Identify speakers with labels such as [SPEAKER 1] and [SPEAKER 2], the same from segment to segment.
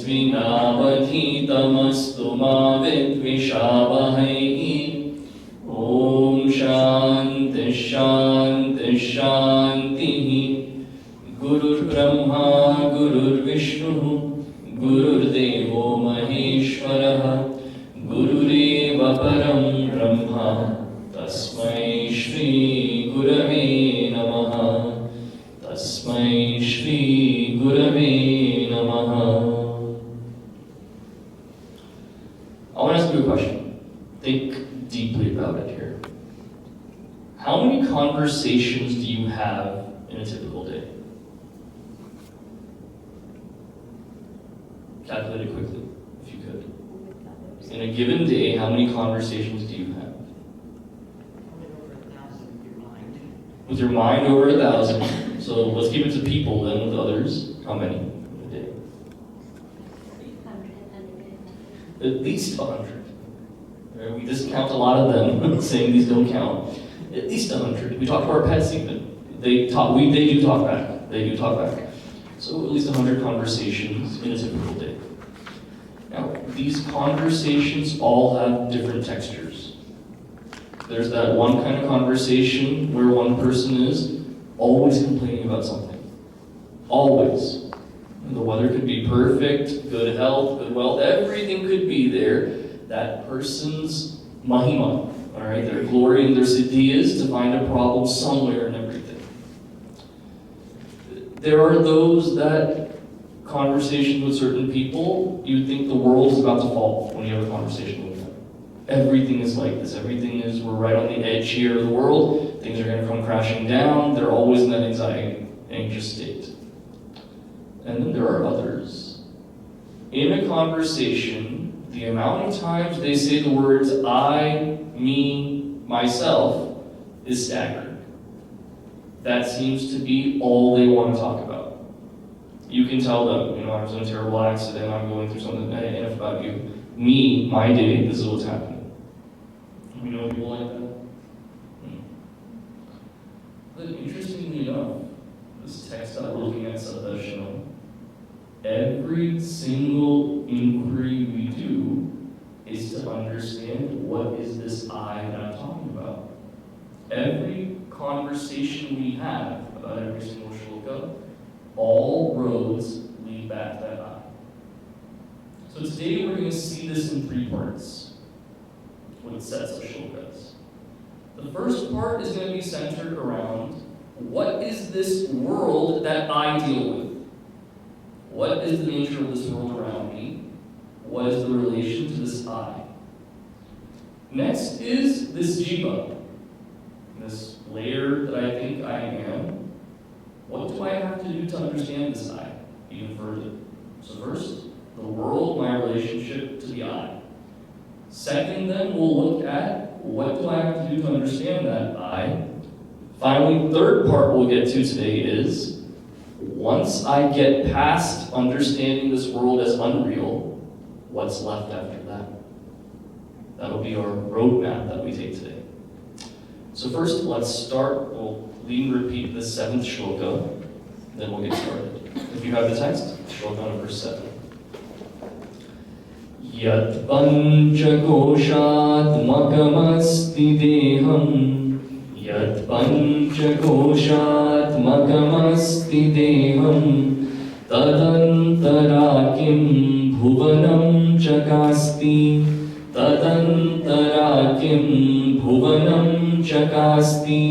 [SPEAKER 1] तेजस्विनावधीतमस्तु मा विद्विषावहै। ॐ शान्ति शान्ति शान्तिः। गुरुर्ब्रह्मा गुरुर्विष्णुः गुरुर्देवो महेश्वरः गुरुरेव परं ब्रह्म तस्मै श्री गुरवे नमः। तस्मै श्री गुरवे नमः। I want to ask you a question. Think deeply about it here. How many conversations do you have in a typical day? Calculate it quickly, if you could. In a given day, how many conversations do you have? With your mind over 1,000. So let's keep it to people then, with others. How many in a day? At least 100. We discount a lot of them, saying these don't count. At least 100. We talk to our pets even. They do talk back. They do talk back. So at least 100 conversations in a typical day. Now, these conversations all have different textures. There's that one kind of conversation where one person is always complaining about something. Always. And the weather could be perfect, good health, good wealth, everything could be there. That person's mahima, all right, their glory and their siddhi is to find a problem somewhere in everything. There are those that conversation with certain people, you think the world is about to fall when you have a conversation with them. Everything is like this. Everything is, we're right on the edge here of the world. Things are going to come crashing down. They're always in that anxious state. And then there are others. In a conversation, the amount of times they say the words I, me, myself is staggering. That seems to be all they want to talk about. You can tell them, I was in a terrible accident, I'm going through something, enough about you. Me, my day, this is what's happening. We know people like that? But interestingly enough, this text I'm looking at Saddarśana, every single inquiry we do is to understand what is this I that I'm talking about. Every conversation we have about every single shloka, all roads lead back to that I. So today we're going to see this in 3 parts, with sets of shlokas. The first part is going to be centered around what is this world that I deal with? What is the nature of this world around me? What is the relation to this I? Next is this jiva, this layer that I think I am. What do I have to do to understand this I even further? So first, the world, my relationship to the I. Second, then, we'll look at what do I have to do to understand that I. Finally, third part we'll get to today is once I get past understanding this world as unreal, what's left after that? That'll be our roadmap that we take today. So first, let's start. We'll lead and repeat the 7th shloka, then we'll get started. If you have the text, shloka number 7. Yat panchakoshatmakamasti deham Yat panchakoshatmakamasti deham Tadantara kim bhuvanam chakasti Tadantara kim bhuvanam chakasti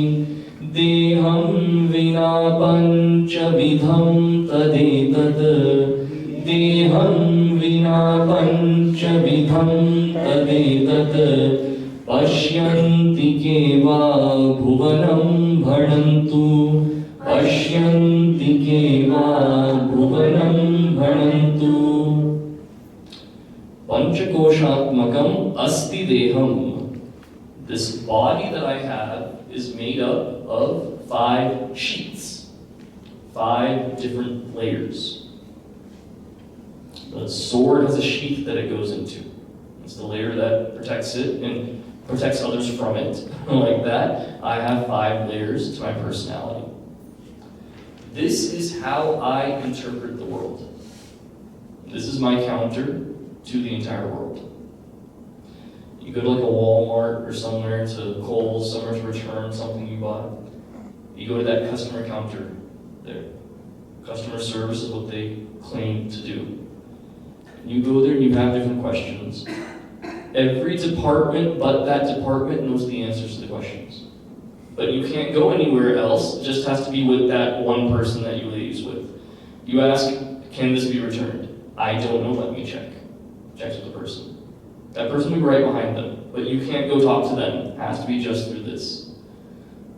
[SPEAKER 1] Deham vina panchavidham tadetat Deham vina panchavidham tadetat Pashyanti keva bhuvanam bharantu Pashyanti keva bhuvanam bharantu Panchakoshatmakam asti deham. This body that I have is made up of 5 sheets, 5 different layers. The sword has a sheath that it goes into. It's the layer that protects it and protects others from it. Like that, I have 5 layers to my personality. This is how I interpret the world. This is my counter to the entire world. You go to like a Walmart or somewhere, to Kohl's, somewhere to return something you bought. You go to that customer counter there. Customer service is what they claim to do. You go there and you have different questions. Every department but that department knows the answers to the questions. But you can't go anywhere else, it just has to be with that one person that you liaise with. You ask, can this be returned? I don't know, let me check. Checks with the person. That person will be right behind them, but you can't go talk to them. It has to be just through this.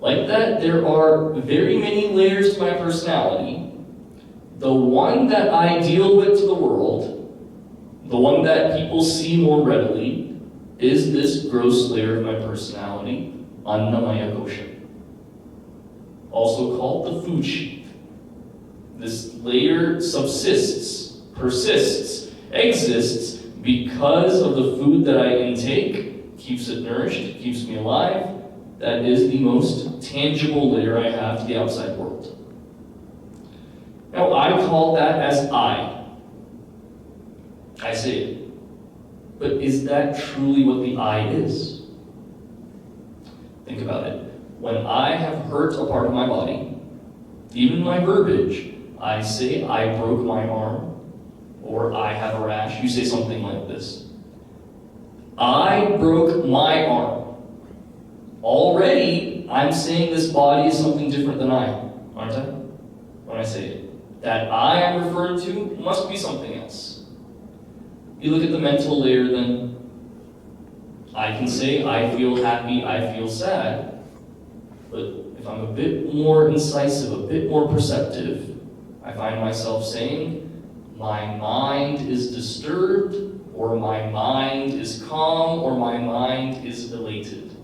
[SPEAKER 1] Like that, there are very many layers to my personality. The one that I deal with to the world, the one that people see more readily, is this gross layer of my personality, Annamaya Kosha. Also called the food sheath. This layer subsists, persists, exists because of the food that I intake, keeps it nourished, keeps me alive. That is the most tangible layer I have to the outside world. Now, I call that as I say it. But is that truly what the I is? Think about it. When I have hurt a part of my body, even my verbiage, I say I broke my arm, or I have a rash. You say something like this. I broke my arm. Already, I'm saying this body is something different than I, aren't I? When I say it. That I am referred to must be something else. You look at the mental layer then. I can say I feel happy, I feel sad. But if I'm a bit more incisive, a bit more perceptive, I find myself saying, my mind is disturbed, or my mind is calm, or my mind is elated.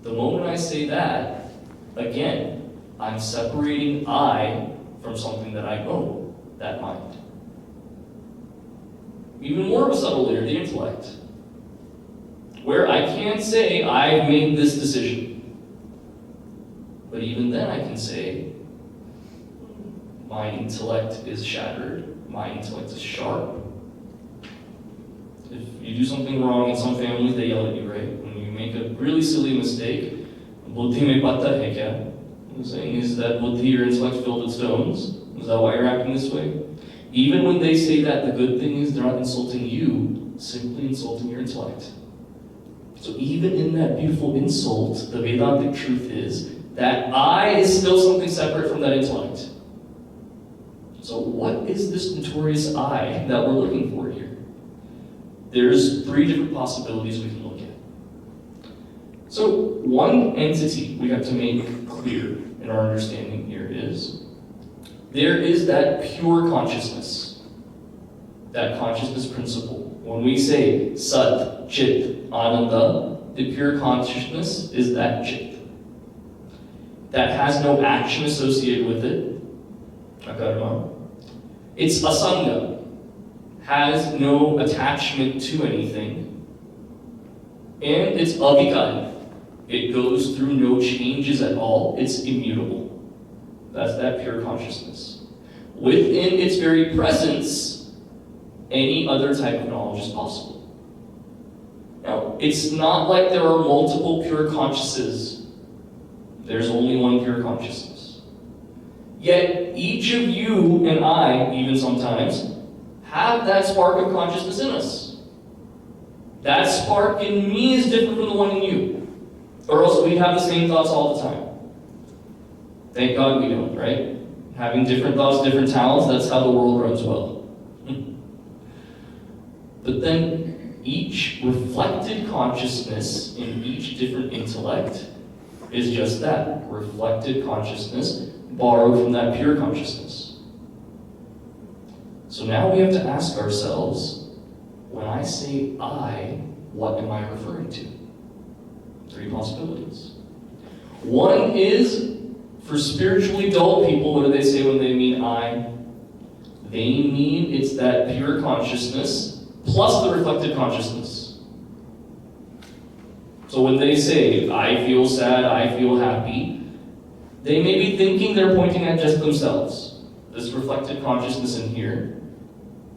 [SPEAKER 1] The moment I say that, again, I'm separating I from something that I know, that mind. Even more of a subtle layer, the intellect, where I can't say, I've made this decision. But even then I can say, my intellect is shattered, my intellect is sharp. If you do something wrong in some families, they yell at you, right? When you make a really silly mistake, buddhi mein patta hai kya? I'm saying, is that buddhi, your intellect, filled with stones? Is that why you're acting this way? Even when they say that, the good thing is they're not insulting you, simply insulting your intellect. So even in that beautiful insult, the Vedantic truth is that I is still something separate from that intellect. So what is this notorious I that we're looking for here? There's three different possibilities we can look at. So one entity we have to make clear in our understanding here is, there is that pure consciousness, that consciousness principle. When we say Sat, Chit, Ananda, the pure consciousness is that Chit. That has no action associated with it. Akarma. It's asanga, has no attachment to anything, and it's avikari. It goes through no changes at all. It's immutable. That's that pure consciousness. Within its very presence, any other type of knowledge is possible. Now, it's not like there are multiple pure consciousnesses. There's only one pure consciousness. Yet, each of you and I, even sometimes, have that spark of consciousness in us. That spark in me is different from the one in you. Or else we'd have the same thoughts all the time. Thank God we don't, right? Having different thoughts, different talents, that's how the world runs well. But then, each reflected consciousness in each different intellect is just that, reflected consciousness borrowed from that pure consciousness. So now we have to ask ourselves, when I say I, what am I referring to? Three possibilities. One is, for spiritually dull people, what do they say when they mean I? They mean it's that pure consciousness plus the reflected consciousness. So when they say, I feel sad, I feel happy, they may be thinking they're pointing at just themselves. This reflected consciousness in here.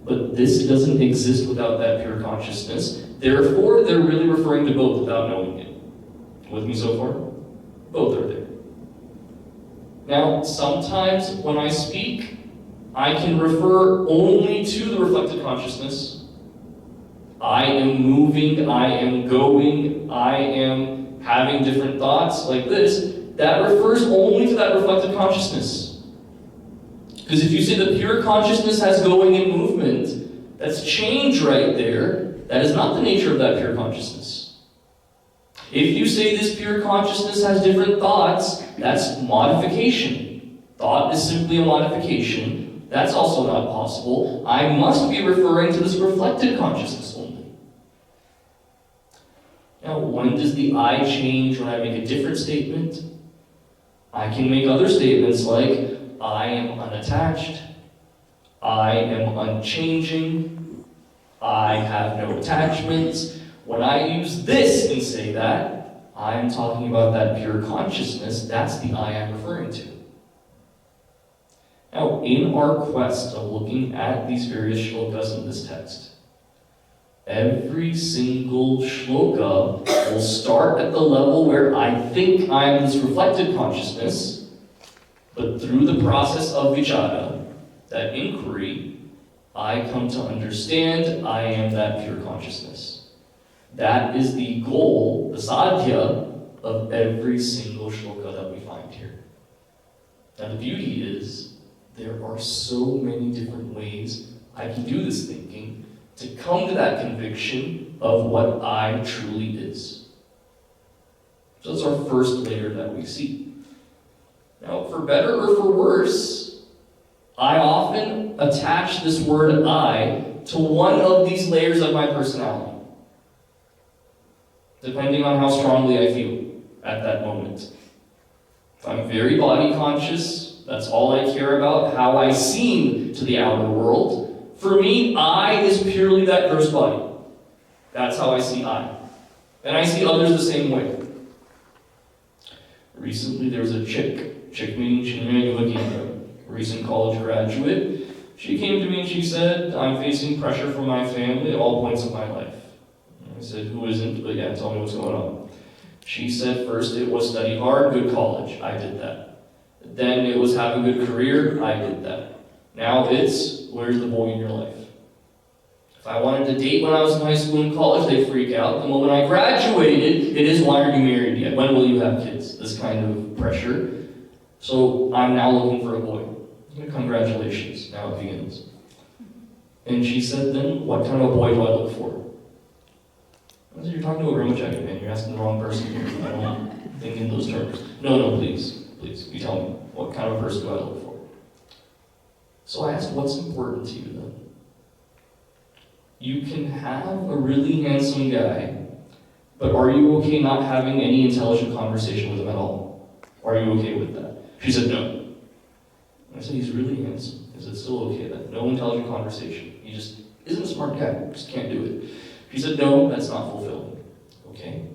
[SPEAKER 1] But this doesn't exist without that pure consciousness. Therefore, they're really referring to both without knowing it. With me so far? Both are there. Now, sometimes when I speak, I can refer only to the reflected consciousness. I am moving, I am going, I am having different thoughts like this. That refers only to that reflected consciousness. Because if you say the pure consciousness has going and movement, that's change right there. That is not the nature of that pure consciousness. If you say this pure consciousness has different thoughts, that's modification. Thought is simply a modification. That's also not possible. I must be referring to this reflected consciousness only. Now, when does the I change when I make a different statement? I can make other statements like, I am unattached, I am unchanging, I have no attachments. When I use this and say that, I'm talking about that pure consciousness. That's the I am referring to. Now, in our quest of looking at these various shlokas in this text, every single shloka will start at the level where I think I am this reflected consciousness, but through the process of vichara, that inquiry, I come to understand I am that pure consciousness. That is the goal, the sadhya, of every single shloka that we find here. Now the beauty is, there are so many different ways I can do this thinking to come to that conviction of what I truly is. So that's our first layer that we see. Now, for better or for worse, I often attach this word I to one of these layers of my personality, depending on how strongly I feel at that moment. If I'm very body conscious, that's all I care about, how I seem to the outer world. For me, I is purely that gross body. That's how I see I. And I see others the same way. Recently, there was a chick meaning a recent college graduate. She came to me and she said, I'm facing pressure from my family at all points of my life. I said, who isn't? But yeah, tell me what's going on. She said, first it was study hard, good college. I did that. Then it was have a good career. I did that. Now it's, where's the boy in your life? If I wanted to date when I was in high school and college, they freak out. The moment I graduated, it is, why aren't you married yet? When will you have kids? This kind of pressure. So I'm now looking for a boy. Congratulations, now it begins. And she said, then what kind of a boy do I look for? I said, you're talking to a Brahmachari, man. You're asking the wrong person here. I don't think in those terms. No, please, you tell me. What kind of a person do I look for? So I asked, what's important to you then? You can have a really handsome guy, but are you okay not having any intelligent conversation with him at all? Are you okay with that? She said, no. And I said, he's really handsome. Is it still okay then? No intelligent conversation. He just isn't a smart guy. Just can't do it. She said, no, that's not fulfilling. Okay?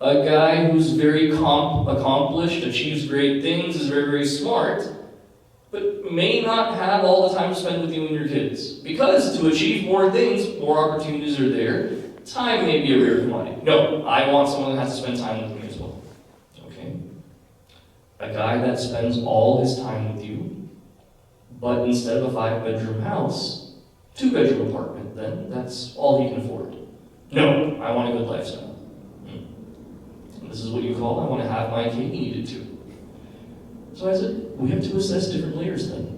[SPEAKER 1] A guy who's very accomplished, achieves great things, is very, very smart, but may not have all the time to spend with you and your kids. Because to achieve more things, more opportunities are there. Time may be a rare commodity. No, I want someone that has to spend time with me as well. Okay? A guy that spends all his time with you, but instead of a 5-bedroom house, 2-bedroom apartment, then that's all he can afford. No, I want a good lifestyle. And this is what you call, I want to have my cake needed to. So I said, we have to assess different layers then.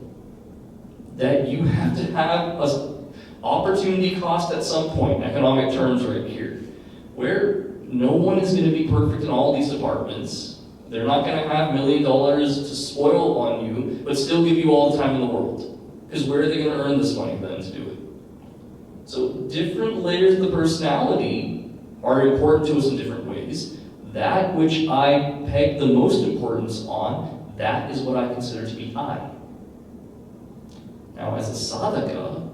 [SPEAKER 1] That you have to have an opportunity cost at some point, economic terms right here, where no one is going to be perfect in all these departments. They're not going to have $1 million to spoil on you, but still give you all the time in the world. Because where are they going to earn this money then to do it? So different layers of the personality are important to us in different ways. That which I peg the most importance on, that is what I consider to be I. Now, as a sadhaka,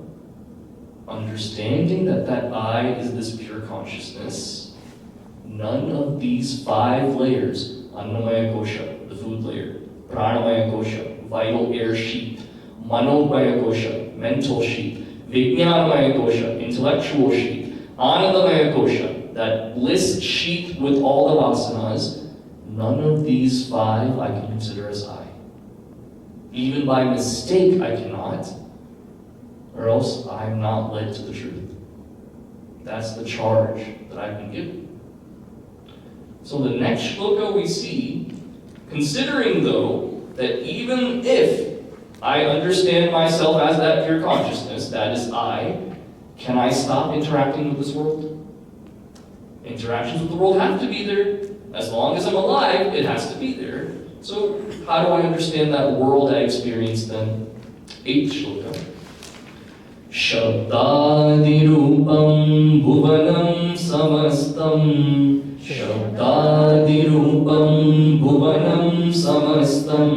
[SPEAKER 1] understanding that I is this pure consciousness, none of these 5 layers, annamaya kosha, the food layer, pranamaya kosha, vital air sheath, manomaya kosha, mental sheet, Vijnanamaya kosha, intellectual sheet, Anandamaya kosha, that bliss sheet with all the vasanas, none of these 5 I can consider as I. Even by mistake I cannot, or else I'm not led to the truth. That's the charge that I've been given. So the next shloka we see, considering though, that even if I understand myself as that pure consciousness, that is I, can I stop interacting with this world? Interactions with the world have to be there. As long as I'm alive, it has to be there. So how do I understand that world I experience then? 8th shloka. Shabdadirupam bhuvanam samastam. Shabdadirupam bhuvanam samastam.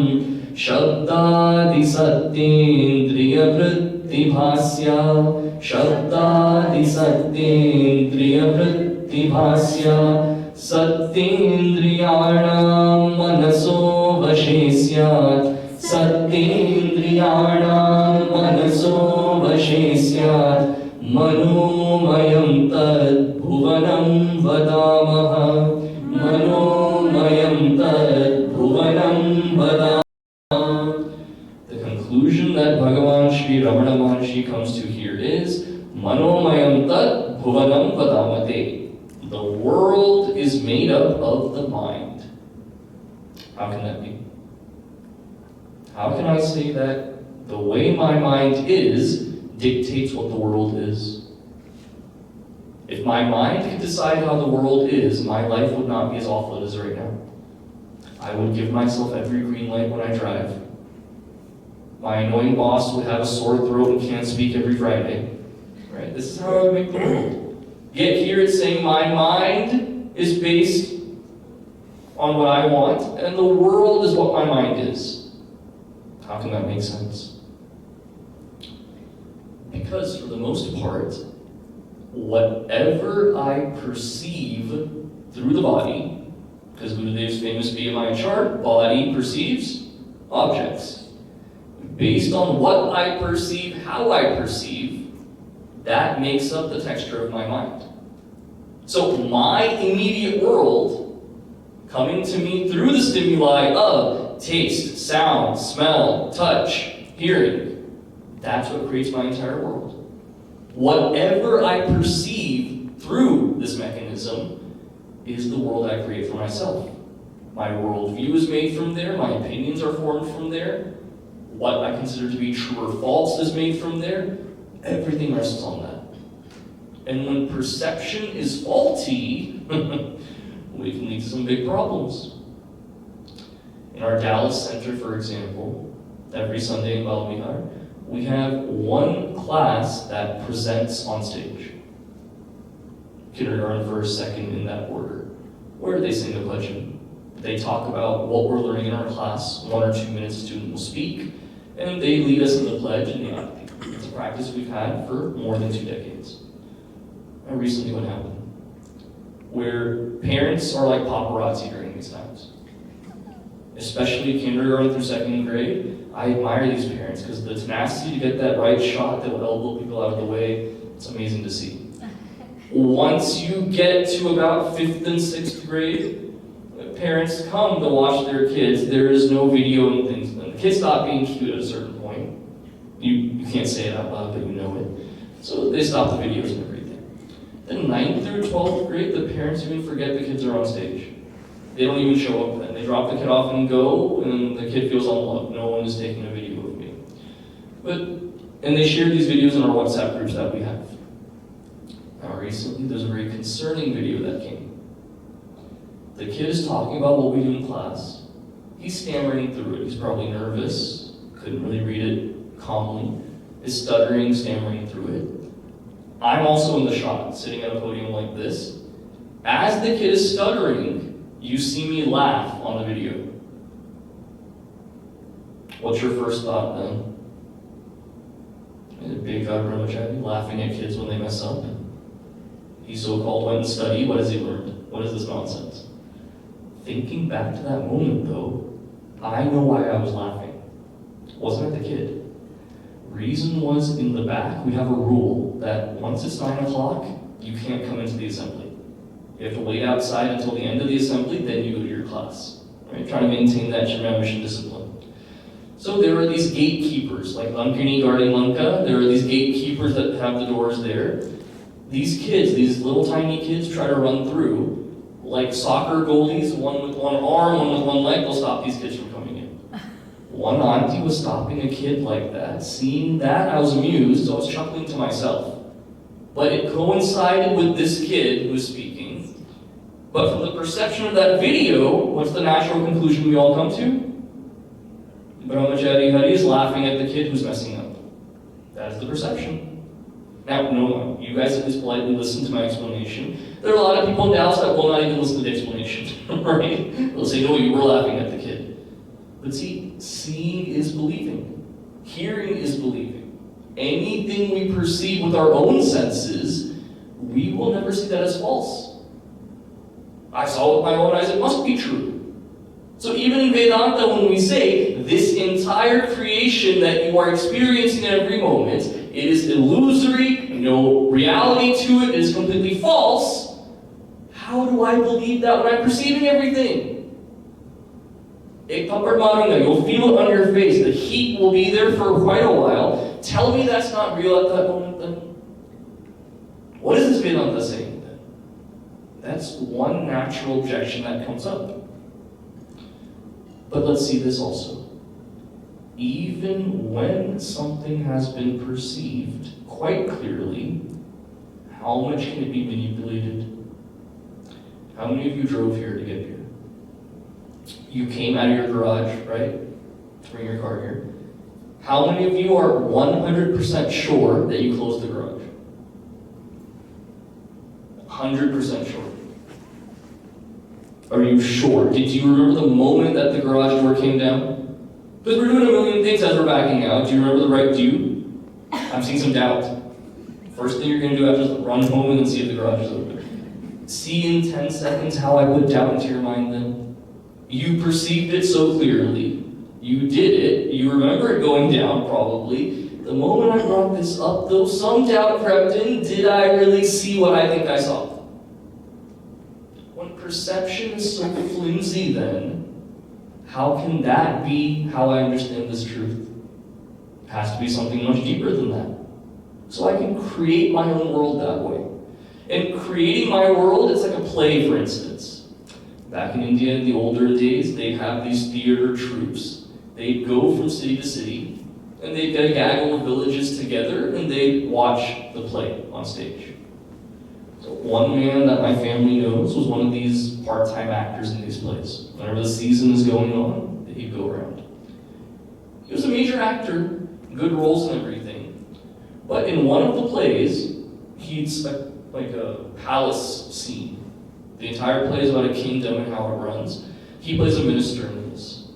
[SPEAKER 1] Shabdadi satyendriya vritti bhasya. Shabdadi satyendriya vritti bhasya. Satyendriyanam manaso vashesyat. Satyendriyanam manaso vashesyat. Manomayam tad bhuvanam vadamaha. Manomayam tad bhuvanam vadamaha. The conclusion that Bhagavan Sri Ramana Maharshi comes to here is Manomayam tad bhuvanam vadamate. The world is made up of the mind. How can that be? How can I say that the way my mind is dictates what the world is? If my mind could decide how the world is, my life would not be as awful as it is right now. I would give myself every green light when I drive. My annoying boss would have a sore throat and can't speak every Friday. Right? This is how I would make the world. Yet here it's saying my mind is based on what I want, and the world is what my mind is. How can that make sense? Because for the most part, whatever I perceive through the body, because Gurudev's famous BMI chart, body perceives objects. Based on what I perceive, how I perceive, that makes up the texture of my mind. So my immediate world, coming to me through the stimuli of taste, sound, smell, touch, hearing, that's what creates my entire world. Whatever I perceive through this mechanism is the world I create for myself. My worldview is made from there, my opinions are formed from there, what I consider to be true or false is made from there. Everything rests on that. And when perception is faulty, we can lead to some big problems. In our Dallas Center, for example, every Sunday in Balvihar, we have one class that presents on stage. Kindergarten, first, second, in that order, where they sing the pledge. They talk about what we're learning in our class. 1 or 2 minutes a student will speak, and they lead us in the pledge and the acting. It's a practice we've had for more than 2 decades. And recently what happened? Where parents are like paparazzi during these times. Especially kindergarten through 2nd grade. I admire these parents because the tenacity to get that right shot that will elbow people out of the way, it's amazing to see. Once you get to about 5th and 6th grade, parents come to watch their kids. There is no video and things. The kids stop being cute at a certain point. You can't say it out loud, but you know it. So they stop the videos and everything. Then 9th through 12th grade, the parents even forget the kids are on stage. They don't even show up then. They drop the kid off and go, and the kid feels unloved. No one is taking a video of me. And they share these videos in our WhatsApp groups that we have. Now recently, there's a very concerning video that came. The kid is talking about what we do in class. He's stammering through it. He's probably nervous, couldn't really read it calmly. Is stuttering, stammering through it. I'm also in the shot, sitting at a podium like this. As the kid is stuttering, you see me laugh on the video. What's your first thought then? Is it big God Brahmachari laughing at kids when they mess up? He so-called went and studied. What has he learned? What is this nonsense? Thinking back to that moment though, I know why I was laughing. It wasn't at the kid. Reason was, in the back, we have a rule that once it's 9 o'clock, you can't come into the assembly. You have to wait outside until the end of the assembly, then you go to your class. Right? Trying to maintain that Mission discipline. So there are these gatekeepers, like Lankini guarding Lanka. There are these gatekeepers that have the doors there. These kids, these little tiny kids, try to run through. Like soccer goalies, one with one arm, one with one leg, they'll stop these kids from coming in. One auntie was stopping a kid like that. Seeing that, I was amused, so I was chuckling to myself. But it coincided with this kid who was speaking. But from the perception of that video, what's the natural conclusion we all come to? Brahmachari Hari is laughing at the kid who's messing up. That is the perception. Now, no, you guys at least politely listen to my explanation. There are a lot of people in Dallas that will not even listen to the explanation, right? They'll say, no, you were laughing at the kid. But see, seeing is believing. Hearing is believing. Anything we perceive with our own senses, we will never see that as false. I saw with my own eyes, it must be true. So even in Vedanta, when we say, this entire creation that you are experiencing at every moment, it is illusory, no reality to it, it is completely false, how do I believe that when I'm perceiving everything? You'll feel it on your face. The heat will be there for quite a while. Tell me that's not real at that moment then. What is this Vedanta saying then? That's one natural objection that comes up. But let's see this also. Even when something has been perceived quite clearly, how much can it be manipulated? How many of you drove here to get here? You came out of your garage, right? To bring your car here. How many of you are 100% sure that you closed the garage? 100% sure. Are you sure? Did you remember the moment that the garage door came down? Because we're doing a million things as we're backing out. Do you remember the right do? I'm seeing some doubt. First thing you're going to do after is run home and then see if the garage is open. See in 10 seconds how I put doubt into your mind then? You perceived it so clearly. You did it. You remember it going down, probably. The moment I brought this up, though, some doubt crept in. Did I really see what I think I saw? When perception is so flimsy, then, how can that be how I understand this truth? It has to be something much deeper than that. So I can create my own world that way. And creating my world, it's like a play, for instance. Back in India in the older days, they have these theater troupes. They'd go from city to city, and they'd get a gaggle of villages together, and they'd watch the play on stage. So one man that my family knows was one of these part-time actors in these plays. Whenever the season is going on, he'd go around. He was a major actor, good roles and everything. But in one of the plays, he'd like a palace scene. The entire play is about a kingdom and how it runs. He plays a minister in this.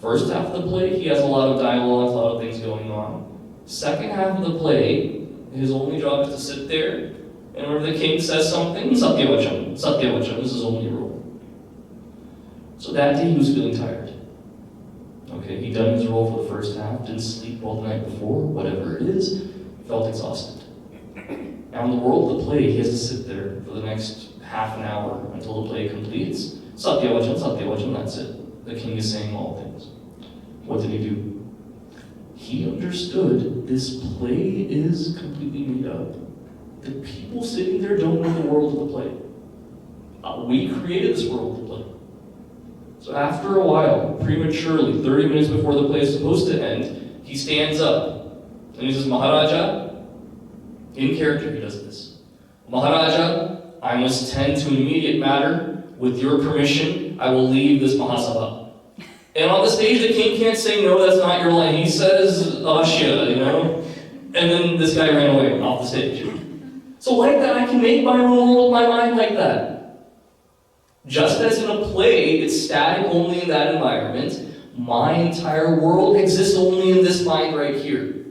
[SPEAKER 1] First half of the play, he has a lot of dialogue, a lot of things going on. Second half of the play, his only job is to sit there, and whenever the king says something, Satyavacham. Satyavacham is his only role. So that day he was feeling tired. Okay, he'd done his role for the first half, didn't sleep well the night before, whatever it is, felt exhausted. Now in the world of the play, he has to sit there for the next half an hour until the play completes. Satyavacham, Satyavacham, that's it. The king is saying all things. What did he do? He understood this play is completely made up. The people sitting there don't know the world of the play. We created this world of the play. So after a while, prematurely, 30 minutes before the play is supposed to end, he stands up and he says, Maharaja, in character he does this. Maharaja, I must tend to an immediate matter. With your permission, I will leave this Mahasabha. And on the stage, the king can't say, no, that's not your line. He says, Ashya, you know? And then this guy ran away off the stage. So like that, I can make my own world with my mind like that. Just as in a play, it's static only in that environment, my entire world exists only in this mind right here.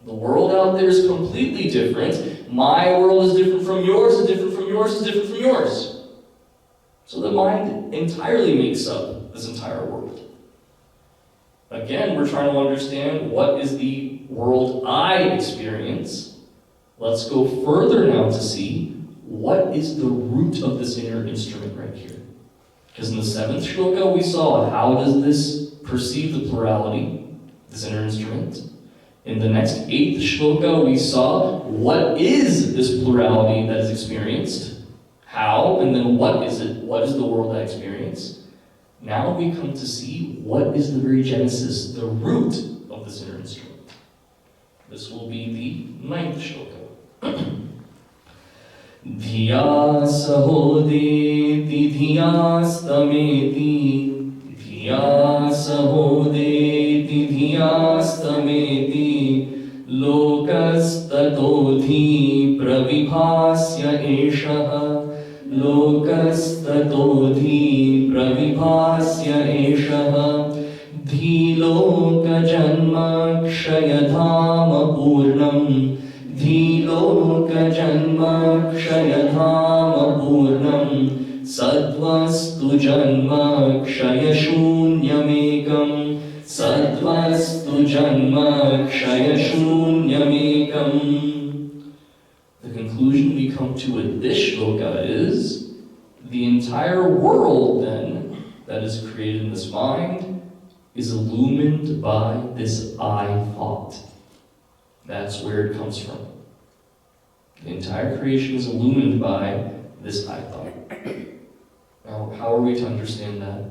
[SPEAKER 1] The world out there is completely different. My world is different from yours, is different from yours, is different from yours. So the mind entirely makes up this entire world. Again, we're trying to understand what is the world I experience, let's go further now to see what is the root of this inner instrument right here. Because in the 7th shloka we saw how does this perceive the plurality, this inner instrument. In the next 8th shloka we saw what is this plurality that is experienced, how, and then what is it, what is the world I experience. Now we come to see what is the very genesis, the root of this inner instrument. This will be the 9th shloka. Dhiya sahodeti dhiyastameti Dhiya sahodeti dhiyastameti Lokastatodhi pravibhasya eshaha Lokastatodhi pravibhasya eshaha Dhiloka janma kshayadhama purnam Dhiloka janma kshayadhama purnam Sadvastu janma kshayashunyamekam Sadvastu janma kshayashunyamekam. The conclusion we come to with this shloka is the entire world then that is created in this mind is illumined by this I thought. That's where it comes from. The entire creation is illumined by this I thought. Now, how are we to understand that?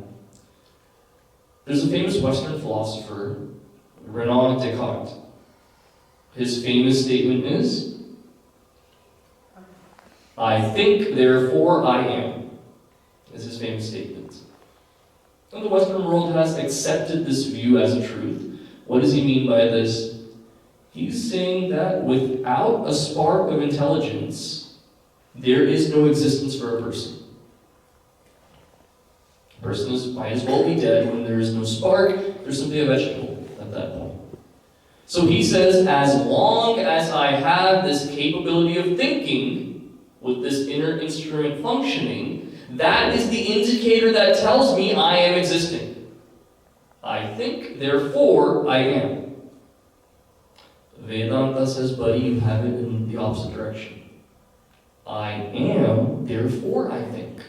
[SPEAKER 1] There's a famous Western philosopher, René Descartes. His famous statement is, I think, therefore I am. Is his famous statement. And the Western world has accepted this view as a truth. What does he mean by this? He's saying that without a spark of intelligence, there is no existence for a person. A person might as well be dead when there is no spark. There's simply a vegetable at that point. So he says, as long as I have this capability of thinking, with this inner instrument functioning, that is the indicator that tells me I am existing. I think, therefore I am. Vedanta says, buddy, you have it in the opposite direction. I am, therefore I think.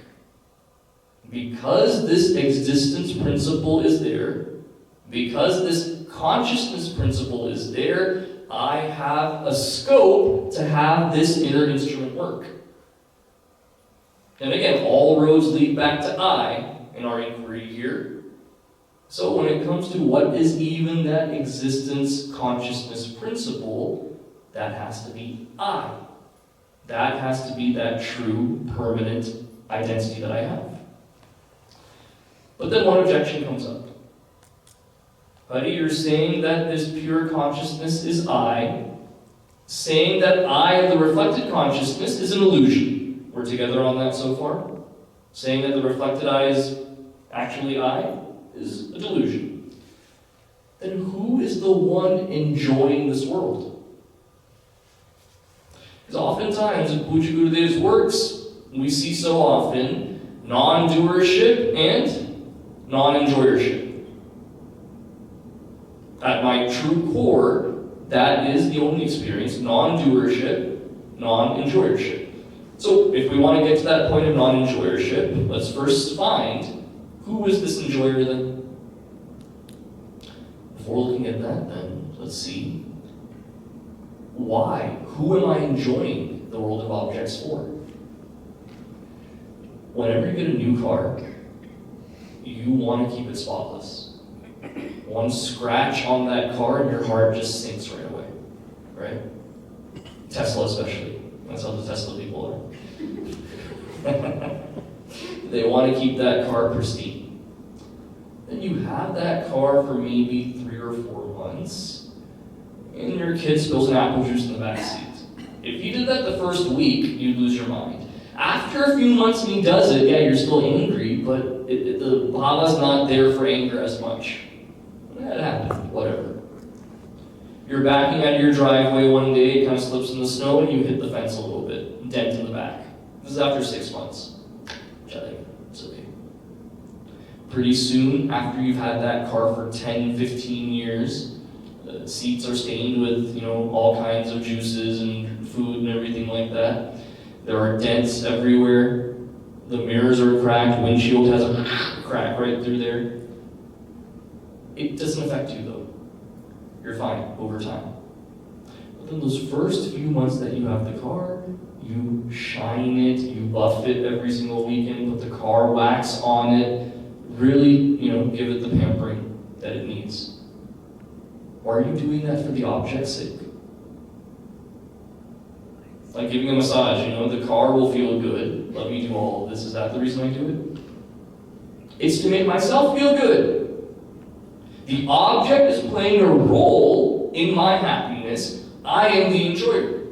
[SPEAKER 1] Because this existence principle is there, because this consciousness principle is there, I have a scope to have this inner instrument work. And again, all roads lead back to I in our inquiry here. So when it comes to what is even that existence consciousness principle, that has to be I. That has to be that true, permanent identity that I have. But then one objection comes up. Buddy, you're saying that this pure consciousness is I, saying that I, the reflected consciousness, is an illusion. We're together on that so far? Saying that the reflected I is actually I is a delusion. Then who is the one enjoying this world? Because oftentimes in Puja Gurudev's works, we see so often non-doership and non-enjoyership. At my true core, that is the only experience, non-doership, non-enjoyership. So if we want to get to that point of non-enjoyership, let's first find who is this enjoyer then? Before looking at that then, let's see why? Who am I enjoying the world of objects for? Whenever you get a new car, you want to keep it spotless. One scratch on that car and your heart just sinks right away, right? Tesla especially. That's how the Tesla people are. They want to keep that car pristine. Then you have that car for maybe 3 or 4 months, and your kid spills an apple juice in the back seat. If you did that the first week, you'd lose your mind. After a few months and he does it, yeah, you're still angry, but the bhava's not there for anger as much. That happened, whatever. You're backing out of your driveway one day, it kind of slips in the snow, and you hit the fence a little bit, dent in the back. This is after 6 months. It's okay. Pretty soon, after you've had that car for 10, 15 years, seats are stained with, all kinds of juices and food and everything like that. There are dents everywhere. The mirrors are cracked. Windshield has a crack right through there. It doesn't affect you though. You're fine over time. But then those first few months that you have the car, you shine it, you buff it every single weekend, put the car wax on it, really, give it the pampering that it needs. Or are you doing that for the object's sake? Like giving a massage, the car will feel good. Let me do all of this. Is that the reason I do it? It's to make myself feel good. The object is playing a role in my happiness. I am the enjoyer.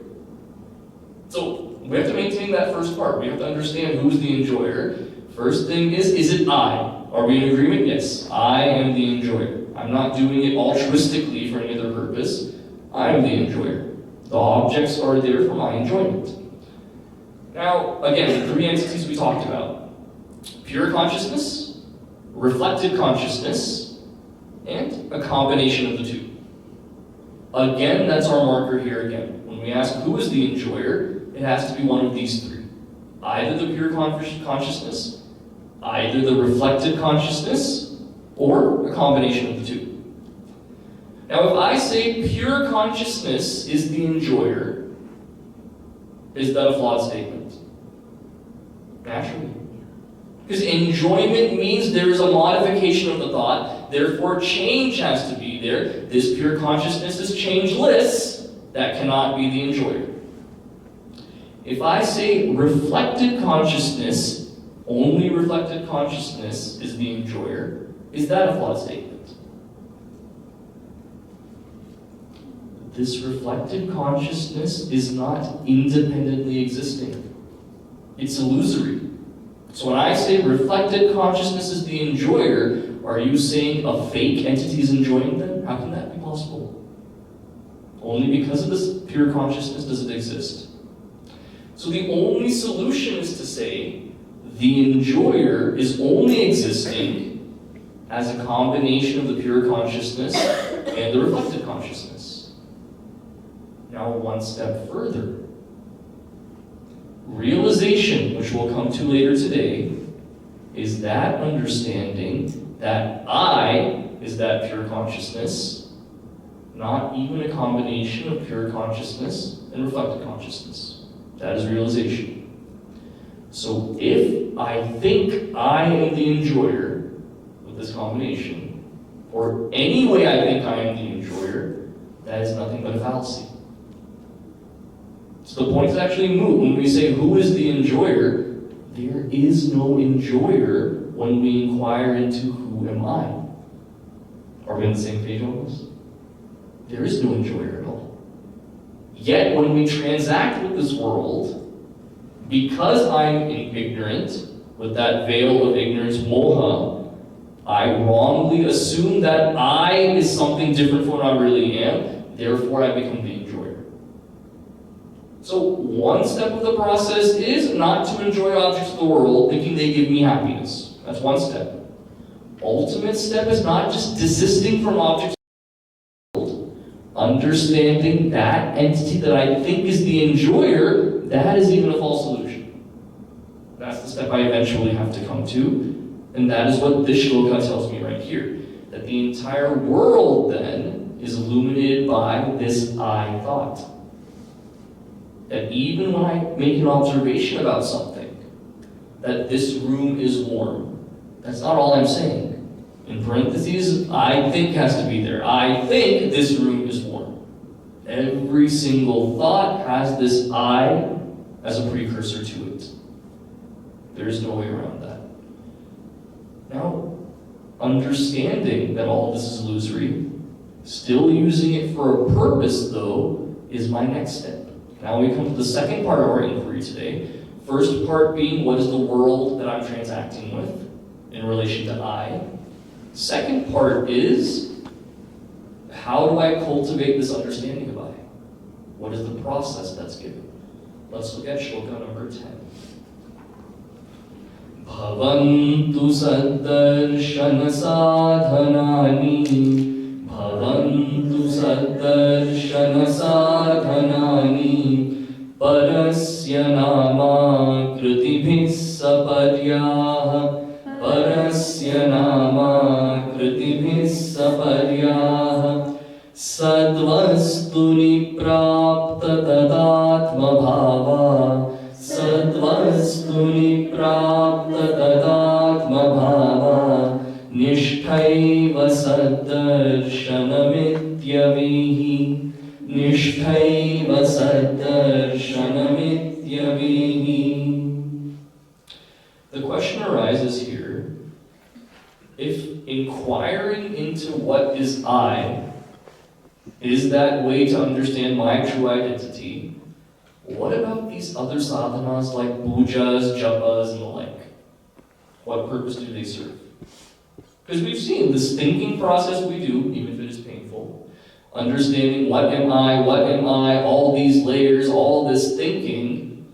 [SPEAKER 1] So we have to maintain that first part. We have to understand who's the enjoyer. First thing is it I? Are we in agreement? Yes, I am the enjoyer. I'm not doing it altruistically for any other purpose. I am the enjoyer. The objects are there for my enjoyment. Now, again, the three entities we talked about. Pure consciousness, reflected consciousness, and a combination of the two. Again, that's our marker here again. When we ask who is the enjoyer, it has to be one of these three. Either the pure consciousness, either the reflected consciousness, or a combination of the two. Now, if I say pure consciousness is the enjoyer, is that a flawed statement? Naturally. Because enjoyment means there is a modification of the thought, therefore change has to be there. This pure consciousness is changeless, that cannot be the enjoyer. If I say reflected consciousness, only reflected consciousness is the enjoyer, is that a flawed statement? This reflected consciousness is not independently existing. It's illusory. So when I say reflected consciousness is the enjoyer, are you saying a fake entity is enjoying them? How can that be possible? Only because of this pure consciousness does it exist. So the only solution is to say the enjoyer is only existing as a combination of the pure consciousness and the reflected consciousness. Now one step further. Realization, which we'll come to later today, is that understanding that I is that pure consciousness, not even a combination of pure consciousness and reflected consciousness. That is realization. So if I think I am the enjoyer with this combination, or any way I think I am the enjoyer, that is nothing but a fallacy. So the point is actually moot. When we say who is the enjoyer, there is no enjoyer when we inquire into who am I. Are we on the same page on this? There is no enjoyer at all. Yet when we transact with this world, because I'm ignorant, with that veil of ignorance, moha, I wrongly assume that I is something different from what I really am, therefore I become the enjoyer. So one step of the process is not to enjoy objects of the world, thinking they give me happiness. That's one step. Ultimate step is not just desisting from objects of the world, understanding that entity that I think is the enjoyer, that is even a false illusion. That's the step I eventually have to come to, and that is what this shloka tells me right here, that the entire world then is illuminated by this I thought. That even when I make an observation about something, that this room is warm, that's not all I'm saying. In parentheses, I think has to be there. I think this room is warm. Every single thought has this I as a precursor to it. There is no way around that. Now, understanding that all of this is illusory, still using it for a purpose, though, is my next step. Now we come to the second part of our inquiry today. First part being, what is the world that I'm transacting with in relation to I? Second part is, how do I cultivate this understanding of I? What is the process that's given? Let's look at shloka number 10. Bhavantu saddarśana sadhanani, bhavantu saddarśana Sadvastuni prapta tadatma bhava. Sadvastuni prapta tadatma bhava. Nishtaiva saddarshanamityamihi. Nishtaiva saddarshanamityamihi. The question arises here, if inquiring into what is I is that way to understand my true identity, what about these other sadhanas like pujas, japas, and the like? What purpose do they serve? Because we've seen this thinking process we do, even if it is painful, understanding what am I, all these layers, all this thinking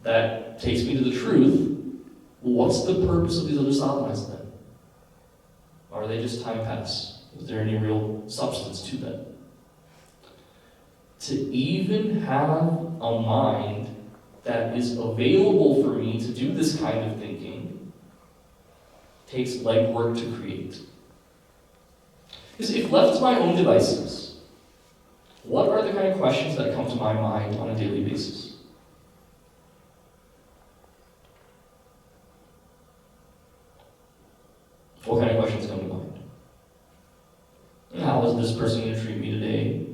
[SPEAKER 1] that takes me to the truth. What's the purpose of these other sadhanas then? Are they just time pass? Is there any real substance to them? To even have a mind that is available for me to do this kind of thinking takes legwork to create. Because if left to my own devices, what are the kind of questions that come to my mind on a daily basis? What kind of questions come to mind? How is this person going to treat me today?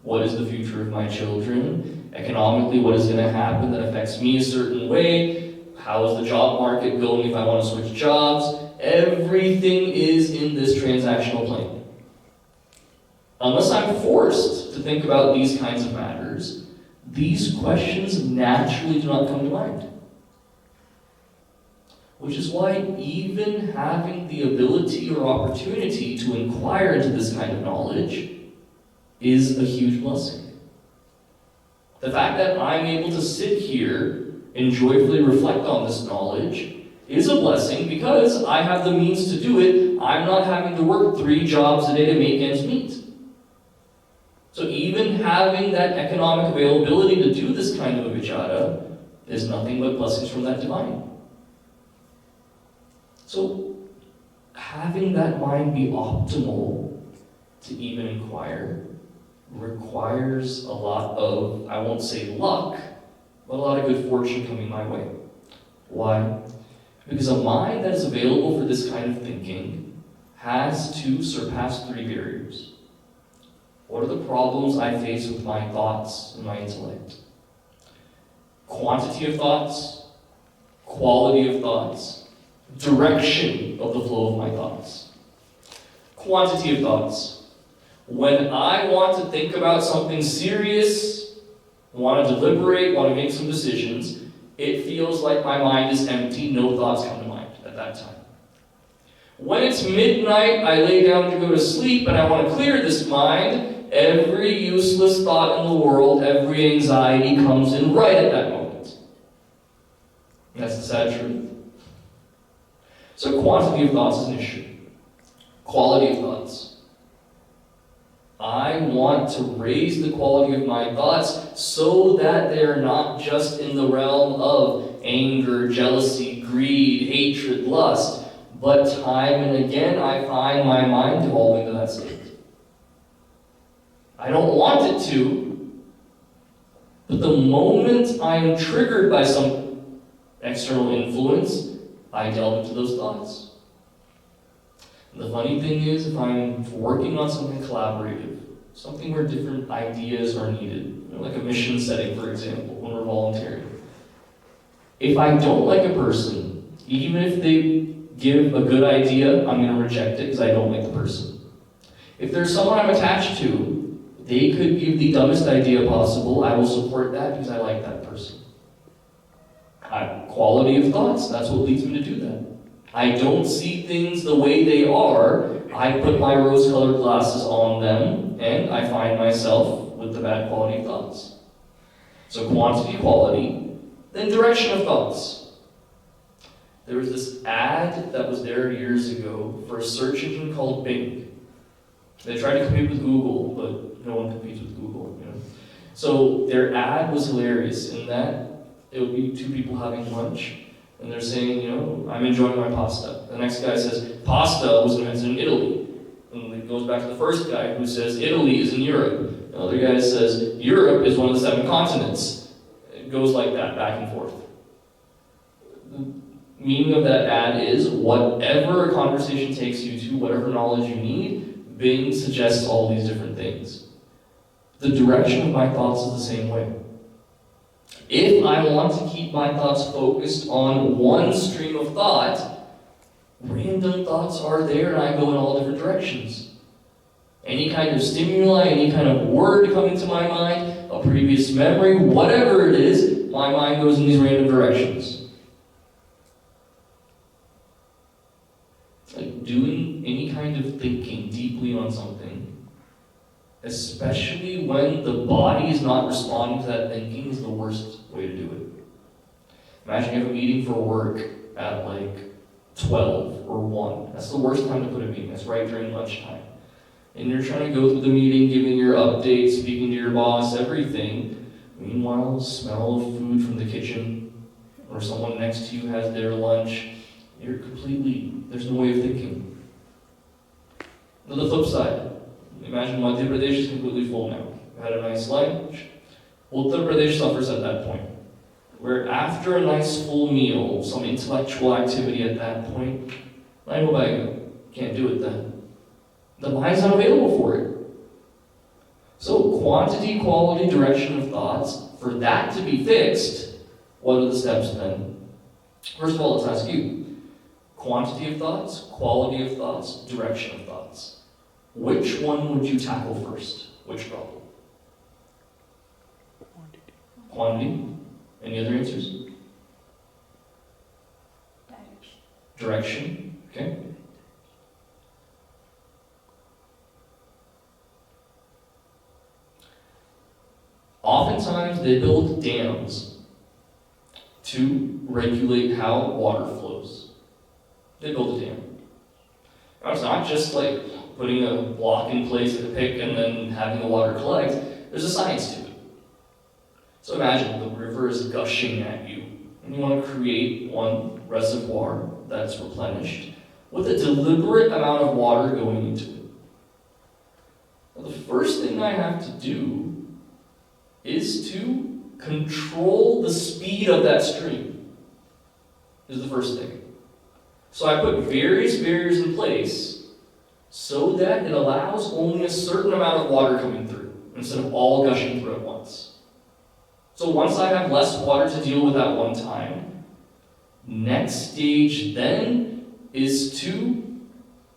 [SPEAKER 1] What is the future of my children? Economically, what is going to happen that affects me a certain way? How is the job market going if I want to switch jobs? Everything is in this transactional plane. Unless I'm forced to think about these kinds of matters, these questions naturally do not come to mind. Which is why even having the ability or opportunity to inquire into this kind of knowledge is a huge blessing. The fact that I'm able to sit here and joyfully reflect on this knowledge is a blessing because I have the means to do it. I'm not having to work 3 jobs a day to make ends meet. So even having that economic availability to do this kind of a vichara is nothing but blessings from that divine. So, having that mind be optimal to even inquire requires a lot of, I won't say luck, but a lot of good fortune coming my way. Why? Because a mind that is available for this kind of thinking has to surpass 3 barriers. What are the problems I face with my thoughts and my intellect? Quantity of thoughts, quality of thoughts, direction of the flow of my thoughts. Quantity of thoughts. When I want to think about something serious, want to deliberate, want to make some decisions, it feels like my mind is empty, no thoughts come to mind at that time. When it's midnight, I lay down to go to sleep and I want to clear this mind, every useless thought in the world, every anxiety comes in right at that moment. That's the sad truth. So quantity of thoughts is an issue. Quality of thoughts. I want to raise the quality of my thoughts so that they're not just in the realm of anger, jealousy, greed, hatred, lust, but time and again I find my mind devolving to that state. I don't want it to, but the moment I am triggered by some external influence, I delve into those thoughts. And the funny thing is, if I'm working on something collaborative, something where different ideas are needed, like a mission setting, for example, when we're volunteering. If I don't like a person, even if they give a good idea, I'm going to reject it because I don't like the person. If there's someone I'm attached to, they could give the dumbest idea possible, I will support that because I like that person. Quality of thoughts, that's what leads me to do that. I don't see things the way they are, I put my rose-colored glasses on them, and I find myself with the bad quality of thoughts. So quantity, quality, then direction of thoughts. There was this ad that was there years ago for a search engine called Bing. They tried to compete with Google, but no one competes with Google, So their ad was hilarious in that it would be 2 people having lunch, and they're saying, I'm enjoying my pasta. The next guy says, pasta was invented in Italy. And goes back to the first guy who says Italy is in Europe. The other guy says Europe is one of the 7 continents. It goes like that, back and forth. The meaning of that ad is whatever a conversation takes you to, whatever knowledge you need, Bing suggests all these different things. The direction of my thoughts is the same way. If I want to keep my thoughts focused on one stream of thought, random thoughts are there and I go in all different directions. Any kind of stimuli, any kind of word come into my mind, a previous memory, whatever it is, my mind goes in these random directions. Like doing any kind of thinking deeply on something, especially when the body is not responding to that thinking, is the worst way to do it. Imagine you have a meeting for work at like 12 or 1. That's the worst time to put a meeting. That's right during lunchtime. And you're trying to go through the meeting, giving your updates, speaking to your boss, everything. Meanwhile, smell of food from the kitchen, or someone next to you has their lunch. You're completely, there's no way of thinking. On the flip side, imagine Madhya Pradesh is completely full now. You had a nice lunch. Uttar Pradesh suffers at that point, where after a nice full meal, some intellectual activity at that point, can't do it then. The mind's not available for it. So quantity, quality, direction of thoughts, for that to be fixed, what are the steps then? First of all, let's ask you. Quantity of thoughts, quality of thoughts, direction of thoughts. Which one would you tackle first? Which problem? Quantity. Any other answers? Direction. Okay. Oftentimes they build dams to regulate how water flows. They build a dam. Now, it's not just like putting a block in place with a pick and then having the water collect. There's a science to it. So imagine the river is gushing at you, and you want to create one reservoir that's replenished with a deliberate amount of water going into it. Now, the first thing I have to do is to control the speed of that stream, is the first thing. So I put various barriers in place so that it allows only a certain amount of water coming through, instead of all gushing through at once. So once I have less water to deal with at one time, next stage then is to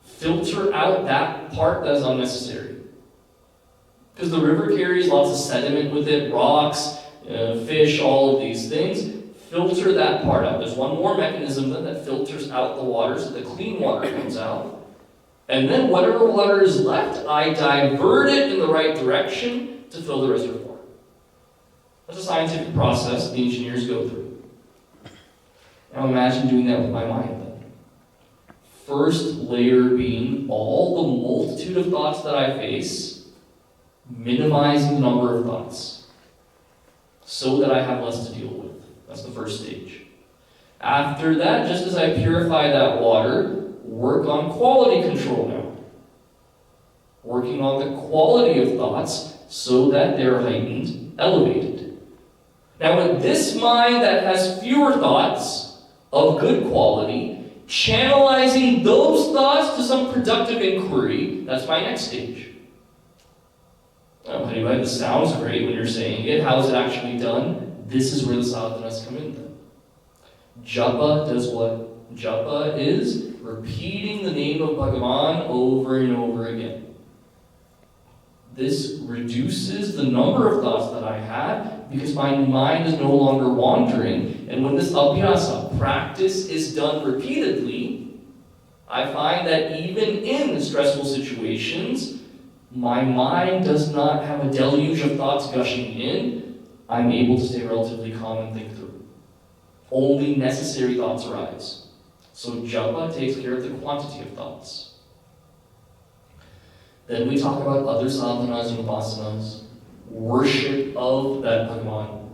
[SPEAKER 1] filter out that part that is unnecessary. Because the river carries lots of sediment with it, rocks, fish, all of these things. Filter that part out. There's one more mechanism then that filters out the water so the clean water comes out. And then whatever water is left, I divert it in the right direction to fill the reservoir. That's a scientific process the engineers go through. Now imagine doing that with my mind then. First layer being all the multitude of thoughts that I face, minimizing the number of thoughts so that I have less to deal with. That's the first stage. After that, just as I purify that water, work on quality control now. Working on the quality of thoughts so that they're heightened, elevated. Now with this mind that has fewer thoughts of good quality, channelizing those thoughts to some productive inquiry, that's my next stage. Now, anyway, this sounds great when you're saying it. How is it actually done? This is where the sadhanas come in then. Japa does what? Japa is repeating the name of Bhagavan over and over again. This reduces the number of thoughts that I have because my mind is no longer wandering. And when this abhyasa, practice, is done repeatedly, I find that even in stressful situations, my mind does not have a deluge of thoughts gushing in. I'm able to stay relatively calm and think through. Only necessary thoughts arise. So japa takes care of the quantity of thoughts. Then we talk about other sadhanas and upasanas, worship of that Bhagavan.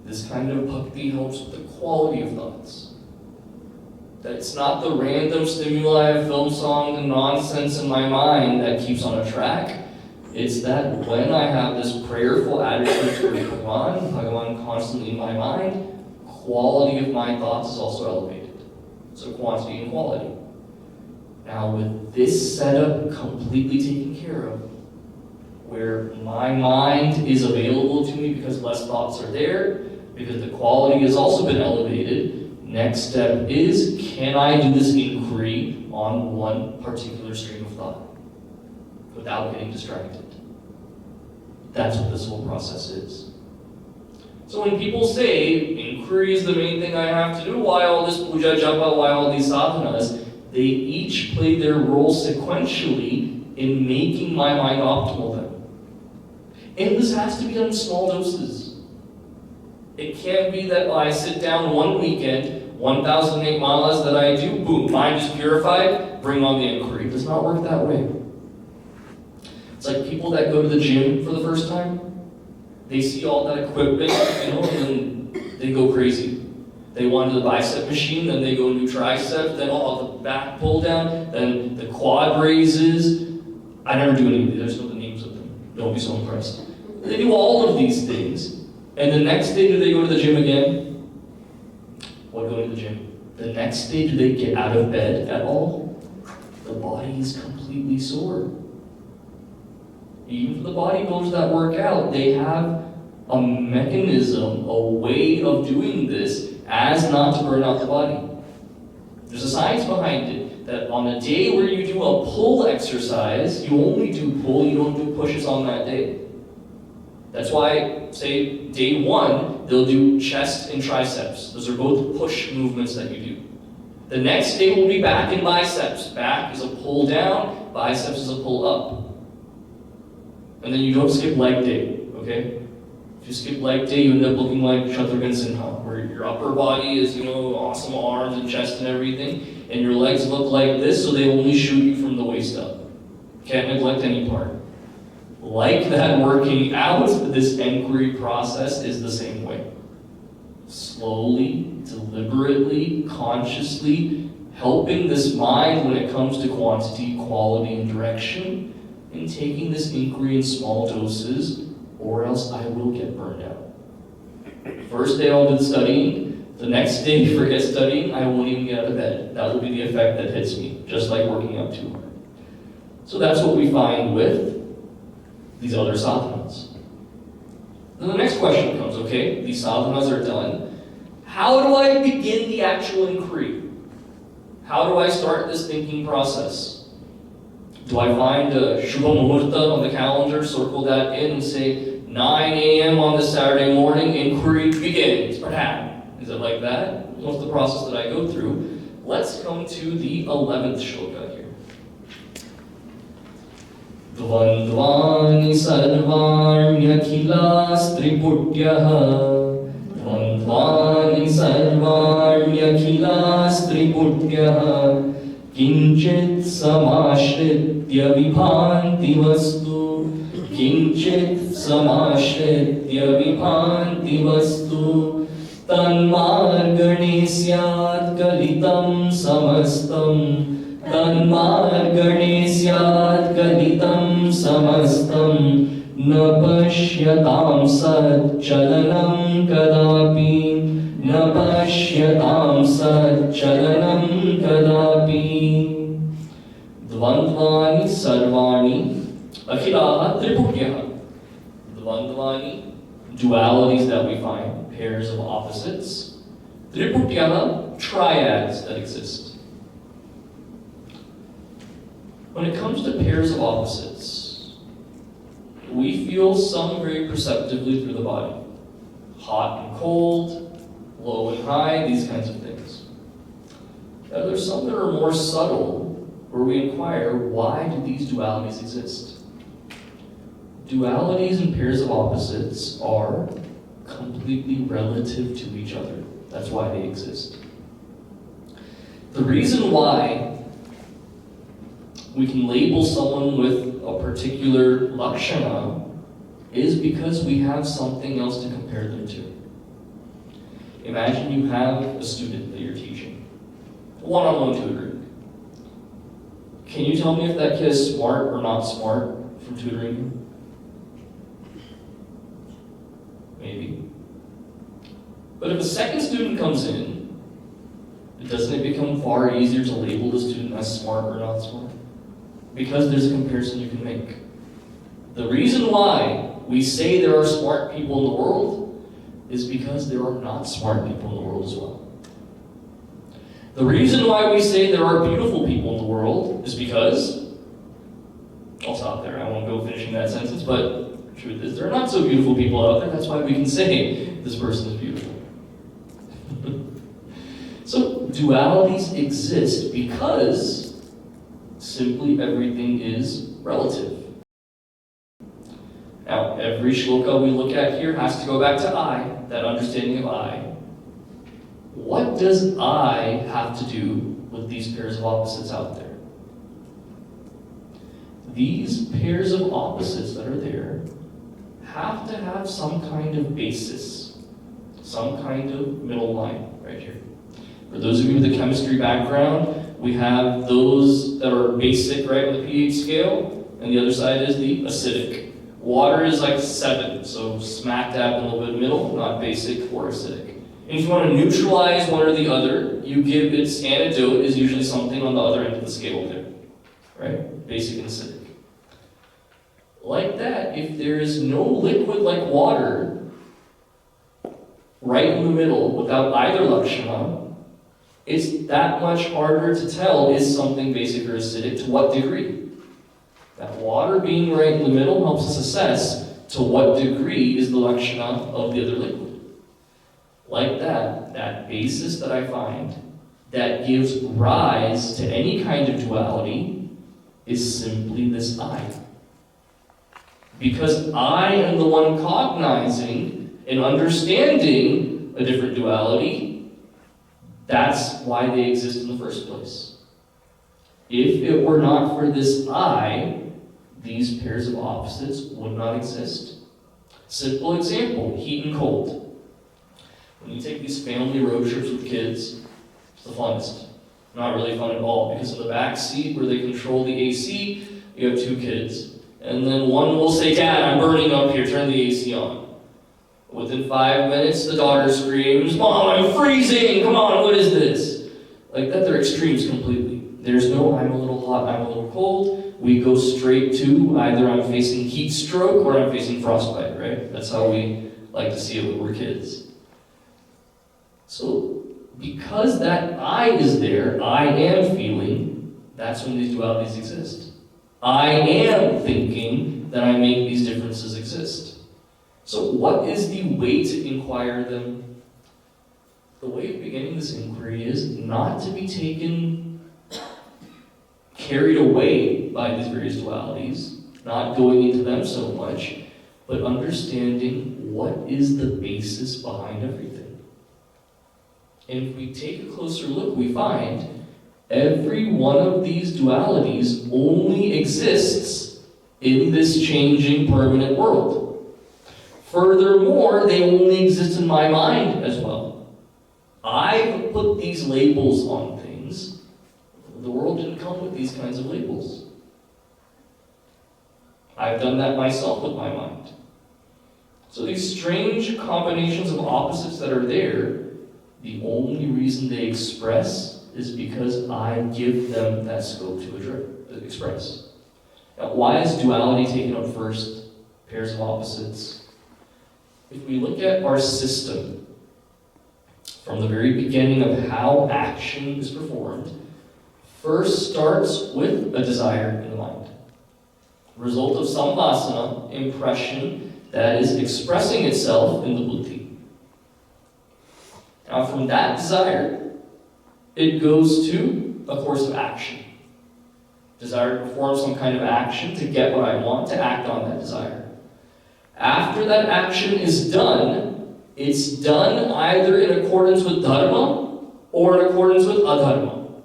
[SPEAKER 1] This kind of bhakti helps with the quality of thoughts. That it's not the random stimuli of film song and nonsense in my mind that keeps on a track. It's that when I have this prayerful attitude towards Bhagavan constantly in my mind, quality of my thoughts is also elevated. So quantity and quality. Now with this setup completely taken care of, where my mind is available to me because less thoughts are there, because the quality has also been elevated, next step is, can I do this inquiry on one particular stream of thought without getting distracted? That's what this whole process is. So when people say, inquiry is the main thing I have to do, why all this puja japa, why all these sadhanas, they each play their role sequentially in making my mind optimal then. And this has to be done in small doses. It can't be that I sit down one weekend, 1,008 malas that I do, boom, mind is purified, bring on the inquiry. It does not work that way. It's like people that go to the gym for the first time. They see all that equipment, and then they go crazy. They want to do the bicep machine, then they go do tricep, then all the back pull down, then the quad raises. I never do any of these, I just know the names of them. Don't be so impressed. They do all of these things, and the next day do they go to the gym again? What, going to the gym? The next day do they get out of bed at all? The body is completely sore. Even for the bodybuilders that work out, they have a mechanism, a way of doing this as not to burn out the body. There's a science behind it, that on a day where you do a pull exercise, you only do pull, you don't do pushes on that day. That's why, say, day one, they'll do chest and triceps. Those are both push movements that you do. The next day will be back and biceps. Back is a pull down, biceps is a pull up. And then you don't skip leg day, okay? If you skip leg day, you end up looking like Shatrughan Sinha, where your upper body is, awesome arms and chest and everything, and your legs look like this, so they only shoot you from the waist up. Can't neglect any part. Like that working out, this inquiry process is the same way. Slowly, deliberately, consciously, helping this mind when it comes to quantity, quality, and direction, and taking this inquiry in small doses, or else I will get burned out. First day I'll do the studying, the next day forget studying, I won't even get out of bed. That will be the effect that hits me, just like working out too hard. So that's what we find with these other sadhanas. Then the next question comes, okay, these sadhanas are done. How do I begin the actual inquiry? How do I start this thinking process? Do I find a Shubha Muhurta on the calendar, circle that in and say, 9 a.m. on this Saturday morning, inquiry begins, perhaps? Is it like that? What's the process that I go through? Let's come to the 11th shloka here. Dvandvani sarvarnyakhilas triputyaha Dvandvani sarvarnyakhilas triputyaha Kinchit samashritya vibhanti vastu Kinchit samashritya vibhanti vastu Tanmargane syat kalitam samastam Tanmargane syat kalitam samastam Na pashyatam sat chalanam kadapi Na pashyatam sat chalanam kadapi Dvandvani sarvani akhilaha triputyaha Dvandvani, dualities that we find, pairs of opposites. Triputyaha, triads that exist. When it comes to pairs of opposites, we feel some very perceptively through the body. Hot and cold, low and high, these kinds of things. Now, there's some that are more subtle, where we inquire, why do these dualities exist? Dualities and pairs of opposites are completely relative to each other. That's why they exist. The reason why we can label someone with a particular lakshana is because we have something else to compare them to. Imagine you have a student that you're teaching. one-on-one tutoring. Can you tell me if that kid is smart or not smart from tutoring you? Maybe. But if a second student comes in, doesn't it become far easier to label the student as smart or not smart? Because there's a comparison you can make. The reason why we say there are smart people in the world is because there are not smart people in the world as well. The reason why we say there are beautiful people in the world is because, I'll stop there, I won't go finishing that sentence, but the truth is there are not so beautiful people out there, that's why we can say this person is beautiful. So dualities exist because simply everything is relative. Now, every shloka we look at here has to go back to I, that understanding of I. What does I have to do with these pairs of opposites out there? These pairs of opposites that are there have to have some kind of basis, some kind of middle line right here. For those of you with a chemistry background, we have those that are basic, right, on the pH scale, and the other side is the acidic. Water is like 7, so smack dab in a little bit middle, not basic or acidic. And if you want to neutralize one or the other, you give its antidote is usually something on the other end of the scale there, right? Basic and acidic. Like that, if there is no liquid like water right in the middle without either lakshana, it's that much harder to tell is something basic or acidic, to what degree. That water being right in the middle helps us assess to what degree is the lakshana of the other liquid. Like that basis that I find that gives rise to any kind of duality is simply this I. Because I am the one cognizing and understanding a different duality, that's why they exist in the first place. If it were not for this I, these pairs of opposites would not exist. Simple example, heat and cold. When you take these family road trips with kids, it's the funnest. Not really fun at all, because in the back seat where they control the AC, you have 2 kids. And then one will say, "Dad, I'm burning up here, turn the AC on." Within 5 minutes, the daughter screams, "Mom, I'm freezing! Come on, what is this?" Like that, they're extremes completely. There's no, I'm a little hot, I'm a little cold. We go straight to either I'm facing heat stroke or I'm facing frostbite, right? That's how we like to see it when we're kids. So, because that I is there, I am feeling, that's when these dualities exist. I am thinking that I make these differences exist. So what is the way to inquire them? The way of beginning this inquiry is not to be carried away by these various dualities, not going into them so much, but understanding what is the basis behind everything. And if we take a closer look, we find every one of these dualities only exists in this changing, permanent world. Furthermore, they only exist in my mind as well. I've put these labels on things. The world didn't come with these kinds of labels. I've done that myself with my mind. So these strange combinations of opposites that are there, the only reason they express is because I give them that scope to express. Now, why is duality taken up first? Pairs of opposites. If we look at our system, from the very beginning of how action is performed, first starts with a desire in the mind. Result of some vasana, impression that is expressing itself in the buddhi. Now from that desire, it goes to a course of action. Desire to perform some kind of action to get what I want, to act on that desire. After that action is done, it's done either in accordance with dharma or in accordance with adharma.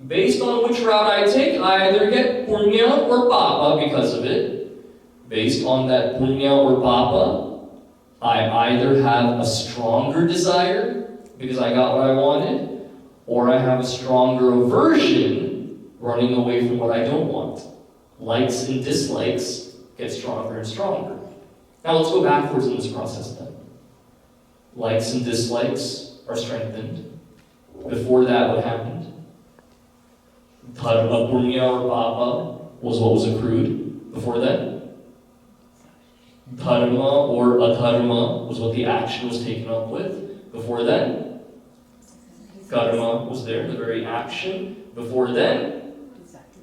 [SPEAKER 1] Based on which route I take, I either get punya or papa because of it. Based on that punya or papa, I either have a stronger desire because I got what I wanted, or I have a stronger aversion running away from what I don't want. Likes and dislikes get stronger and stronger. Now let's go backwards in this process then. Likes and dislikes are strengthened. Before that, what happened? Dharma, punya, or papa was what was accrued. Before that, dharma or adharma was what the action was taken up with. Before then, karma was there, the very action. Before then,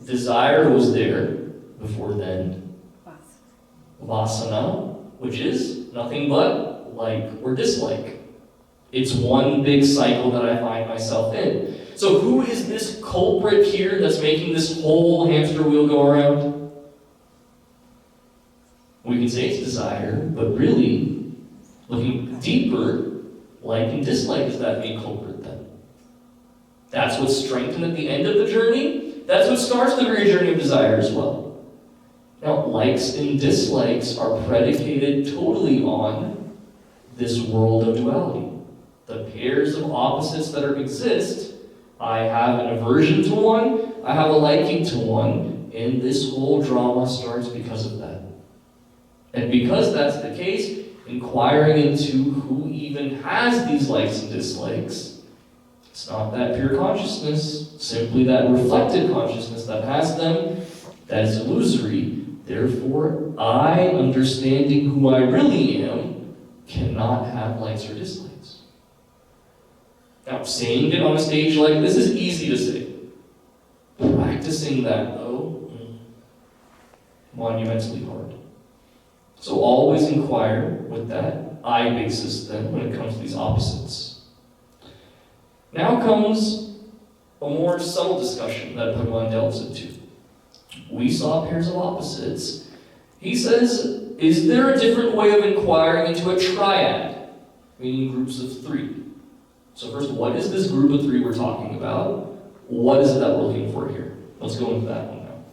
[SPEAKER 1] desire was there. Before then, vasana, which is nothing but like or dislike. It's one big cycle that I find myself in. So who is this culprit here that's making this whole hamster wheel go around? We can say it's desire, but really, looking deeper, like and dislike is that main culprit then. That's what's strengthened at the end of the journey. That's what starts the very journey of desire as well. Now, likes and dislikes are predicated totally on this world of duality. The pairs of opposites that exist, I have an aversion to one, I have a liking to one, and this whole drama starts because of that. And because that's the case, inquiring into who even has these likes and dislikes, it's not that pure consciousness, simply that reflected consciousness that has them, that is illusory. Therefore, I, understanding who I really am, cannot have likes or dislikes. Now, saying it on a stage like this is easy to say. Practicing that, though, monumentally hard. So always inquire with that I basis then when it comes to these opposites. Now comes a more subtle discussion that Bhagavan delves into. We saw pairs of opposites. He says, is there a different way of inquiring into a triad, meaning groups of three? So first, what is this group of three we're talking about? What is it that we're looking for here? Let's go into that one now.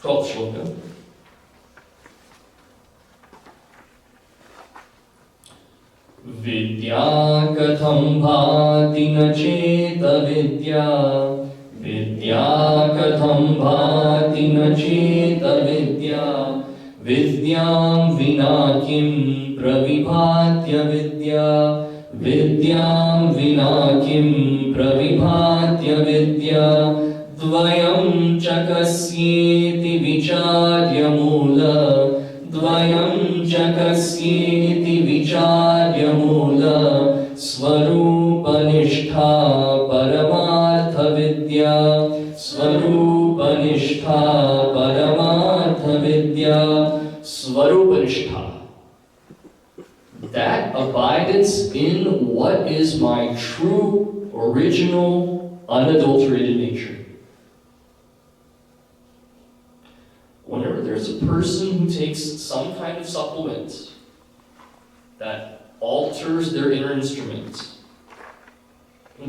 [SPEAKER 1] 12th shloka. Vidya katham bhati na cheta vidya. Vidya katham bhati na cheta vidya. Vidyam vina kim pravibhatya vidya. Vidyam vina kim pravibhatya vidya. Dvayam chakasyeti vicharya mula. Dvayam chakasyeti vicharya mula. Swarupa nishtha paramartha vidya. Swarupa nishtha paramartha vidya. Swarupa nishtha. That abidance in what is my true, original, unadulterated nature. Whenever there's a person who takes some kind of supplement that alters their inner instrument,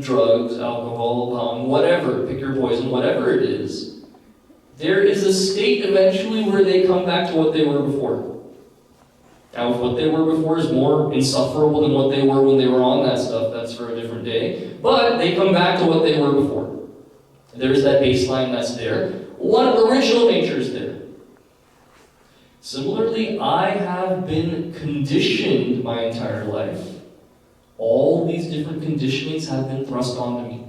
[SPEAKER 1] drugs, alcohol, whatever, pick your poison, whatever it is, there is a state eventually where they come back to what they were before. Now, if what they were before is more insufferable than what they were when they were on that stuff, that's for a different day. But they come back to what they were before. There's that baseline that's there. What original nature is there? Similarly, I have been conditioned my entire life. All these different conditionings have been thrust onto me.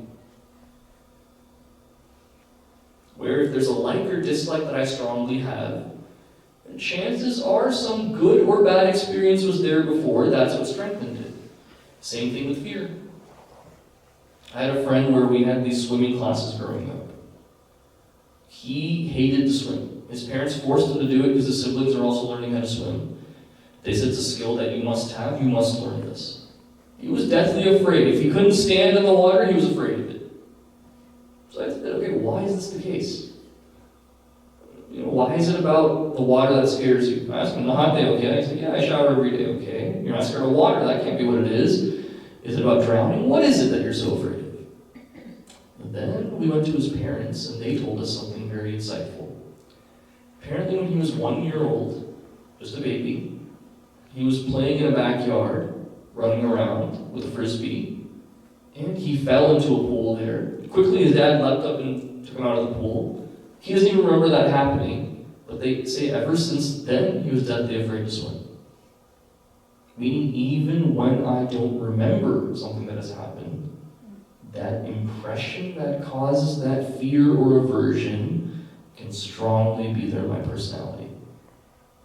[SPEAKER 1] Where if there's a like or dislike that I strongly have, chances are some good or bad experience was there before, that's what strengthened it. Same thing with fear. I had a friend where we had these swimming classes growing up. He hated to swim. His parents forced him to do it because his siblings are also learning how to swim. They said it's a skill that you must have, you must learn this. He was deathly afraid. If he couldn't stand in the water, he was afraid of it. So I said, okay, why is this the case? Why is it about the water that scares you? I asked him, in the hot day, okay? I said, yeah, I shower every day, okay? You're not scared of water, that can't be what it is. Is it about drowning? What is it that you're so afraid of? And then we went to his parents, and they told us something very insightful. Apparently when he was 1 year old, just a baby, he was playing in a backyard, running around with a frisbee, and he fell into a pool there. Quickly, his dad leapt up and took him out of the pool. He doesn't even remember that happening, but they say ever since then, he was deathly afraid to swim. Meaning, even when I don't remember something that has happened, that impression that causes that fear or aversion can strongly be there in my personality.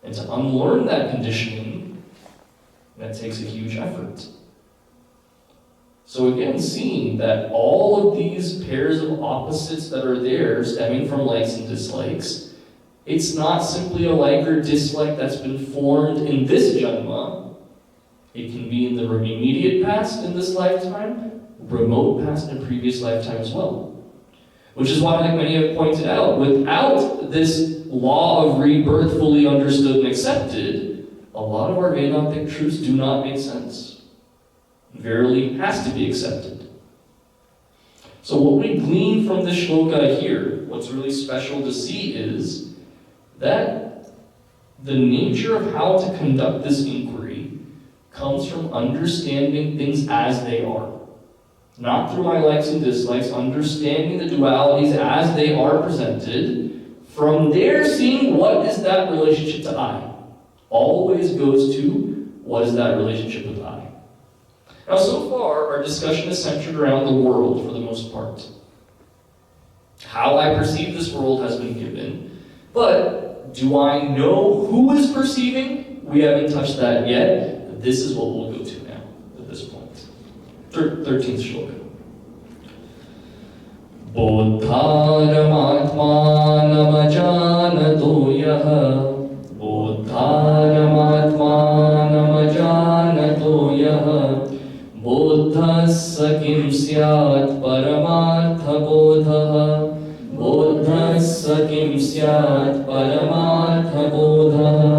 [SPEAKER 1] And to unlearn that conditioning, that takes a huge effort. So again, seeing that all of these pairs of opposites that are there, stemming from likes and dislikes, it's not simply a like or dislike that's been formed in this janma. It can be in the immediate past in this lifetime, remote past in a previous lifetime as well. Which is why, like many have pointed out, without this law of rebirth fully understood and accepted, a lot of our Vedantic truths do not make sense. Verily has to be accepted. So what we glean from this shloka here, what's really special to see is that the nature of how to conduct this inquiry comes from understanding things as they are. Not through my likes and dislikes, understanding the dualities as they are presented. From there, seeing what is that relationship to I. Always goes to what is that relationship with I. Now, so far, our discussion is centered around the world for the most part. How I perceive this world has been given. But do I know who is perceiving? We haven't touched that yet. This is what we'll go to now at this point. 13th shloka. Bodharamatmanamajanado yaha Bodharamatmanamajanado yaha Bodhassa kim syat paramartha bodhaha Bodhassa kim syat paramartha bodhaha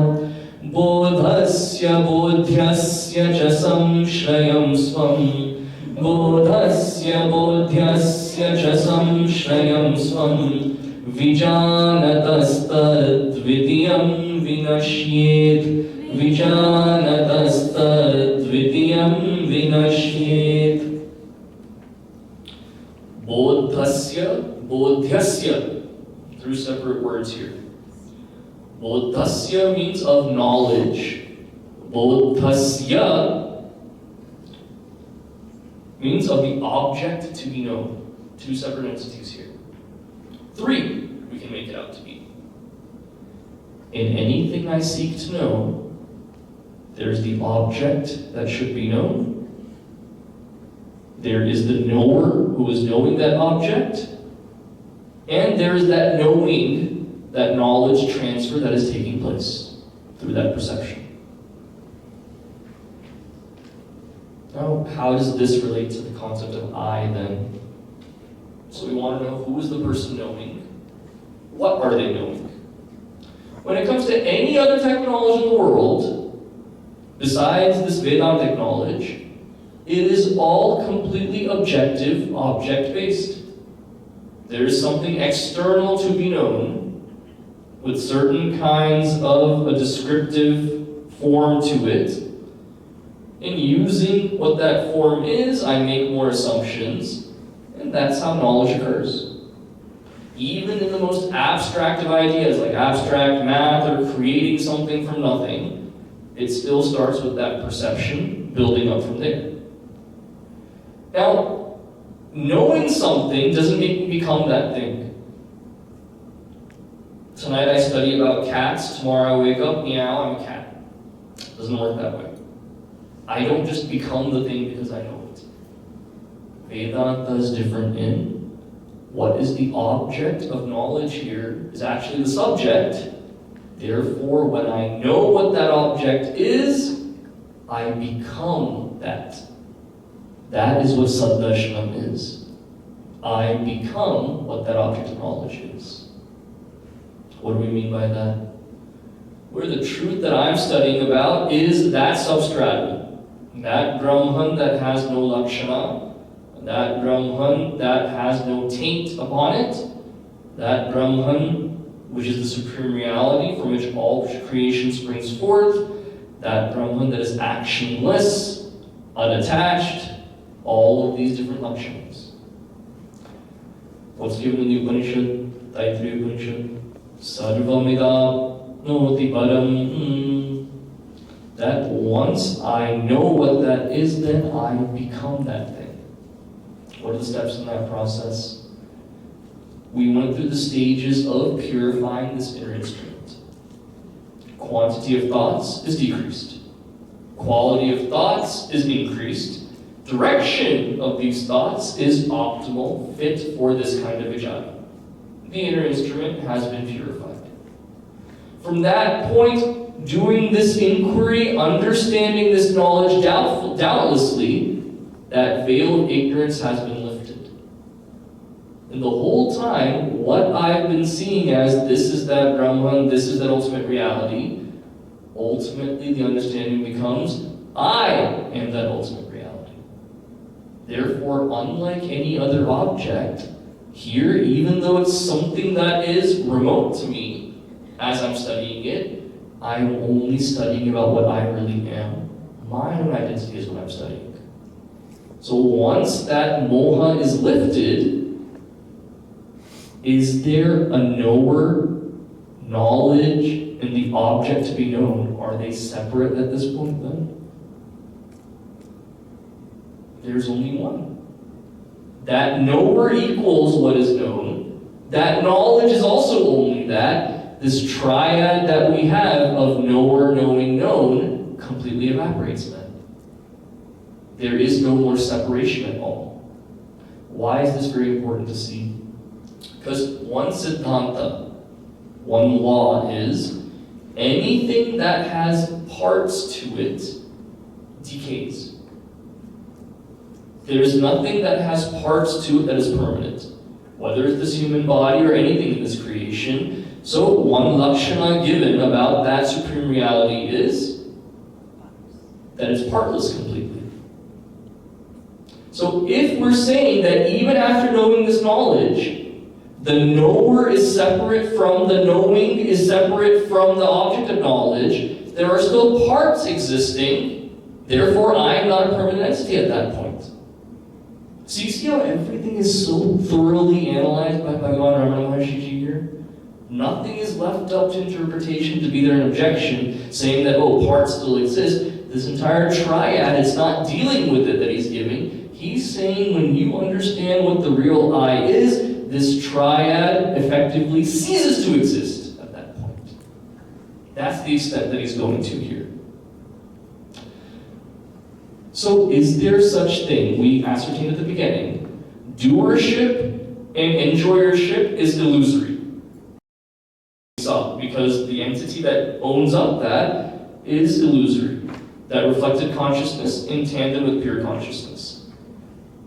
[SPEAKER 1] Bodhasya bodhyasya cha samshrayam swam Bodhasya bodhyasya cha samshrayam swam Vijanatastad vidiyam vinashyet Vijanatastad vidiyam vinashyet. Bodhasya, bodhyasya, through separate words here. Bodhasya means of knowledge. Bodhasya means of the object to be known. Two separate entities here. Three, we can make it out to be. In anything I seek to know, there's the object that should be known. There is the knower who is knowing that object. And there is that knowing, that knowledge transfer that is taking place through that perception. Now, how does this relate to the concept of I then? So we want to know who is the person knowing? What are they knowing? When it comes to any other technology in the world, besides this Vedantic knowledge, it is all completely objective, object-based. There is something external to be known, with certain kinds of a descriptive form to it. And using what that form is, I make more assumptions, and that's how knowledge occurs. Even in the most abstract of ideas, like abstract math or creating something from nothing, it still starts with that perception, building up from there. Now, knowing something doesn't make me become that thing. Tonight I study about cats, tomorrow I wake up, meow, I'm a cat. It doesn't work that way. I don't just become the thing because I know it. Vedanta is different in what is the object of knowledge here is actually the subject. Therefore, when I know what that object is, I become that. That is what Saddarśana is. I become what that object of knowledge is. What do we mean by that? Where the truth that I'm studying about is that substratum, that Brahman that has no lakshana, that Brahman that has no taint upon it, that Brahman which is the supreme reality from which all creation springs forth, that Brahman that is actionless, unattached, all of these different lakshanas. What's given in the Upanishad, Taittiriya Upanishad? Sarvamidam noti param. That once I know what that is, then I become that thing. What are the steps in that process? We went through the stages of purifying this inner instrument. Quantity of thoughts is decreased. Quality of thoughts is increased. Direction of these thoughts is optimal, fit for this kind of vijaya. The inner instrument has been purified. From that point, doing this inquiry, understanding this knowledge doubtlessly, that veil of ignorance has been lifted. And the whole time, what I've been seeing as this is that Brahman, this is that ultimate reality, ultimately the understanding becomes, I am that ultimate reality. Therefore, unlike any other object, here, even though it's something that is remote to me, as I'm studying it, I'm only studying about what I really am. My own identity is what I'm studying. So once that moha is lifted, is there a knower, knowledge, and the object to be known? Are they separate at this point then? There's only one. That knower equals what is known. That knowledge is also only that. This triad that we have of knower, knowing, known completely evaporates then. There is no more separation at all. Why is this very important to see? Because one siddhanta, one law is, anything that has parts to it decays. There's nothing that has parts to it that is permanent, whether it's this human body or anything in this creation. So one lakshana given about that supreme reality is that it's partless completely. So if we're saying that even after knowing this knowledge, the knower is separate from the knowing, is separate from the object of knowledge, there are still parts existing, therefore I am not a permanent entity at that point. So you see how everything is so thoroughly analyzed by Bhagavan Ramana Maharshi here? Nothing is left up to interpretation to be there an objection, saying that, oh, parts still exist. This entire triad is not dealing with it that he's giving. He's saying when you understand what the real I is, this triad effectively ceases to exist at that point. That's the extent that he's going to here. So is there such thing? We ascertained at the beginning, doership and enjoyership is illusory. Because the entity that owns up that is illusory. That reflected consciousness in tandem with pure consciousness.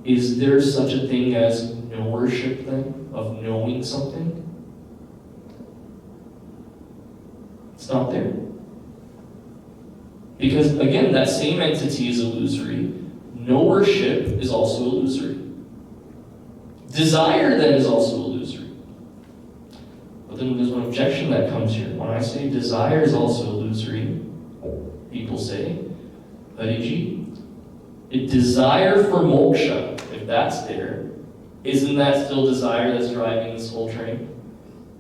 [SPEAKER 1] Is there such a thing as knowership then, of knowing something? It's not there. Because again, that same entity is illusory. Knowership is also illusory. Desire then is also illusory. But then there's one objection that comes here. When I say desire is also illusory, people say, Hariji, a desire for moksha, if that's there, isn't that still desire that's driving this whole train?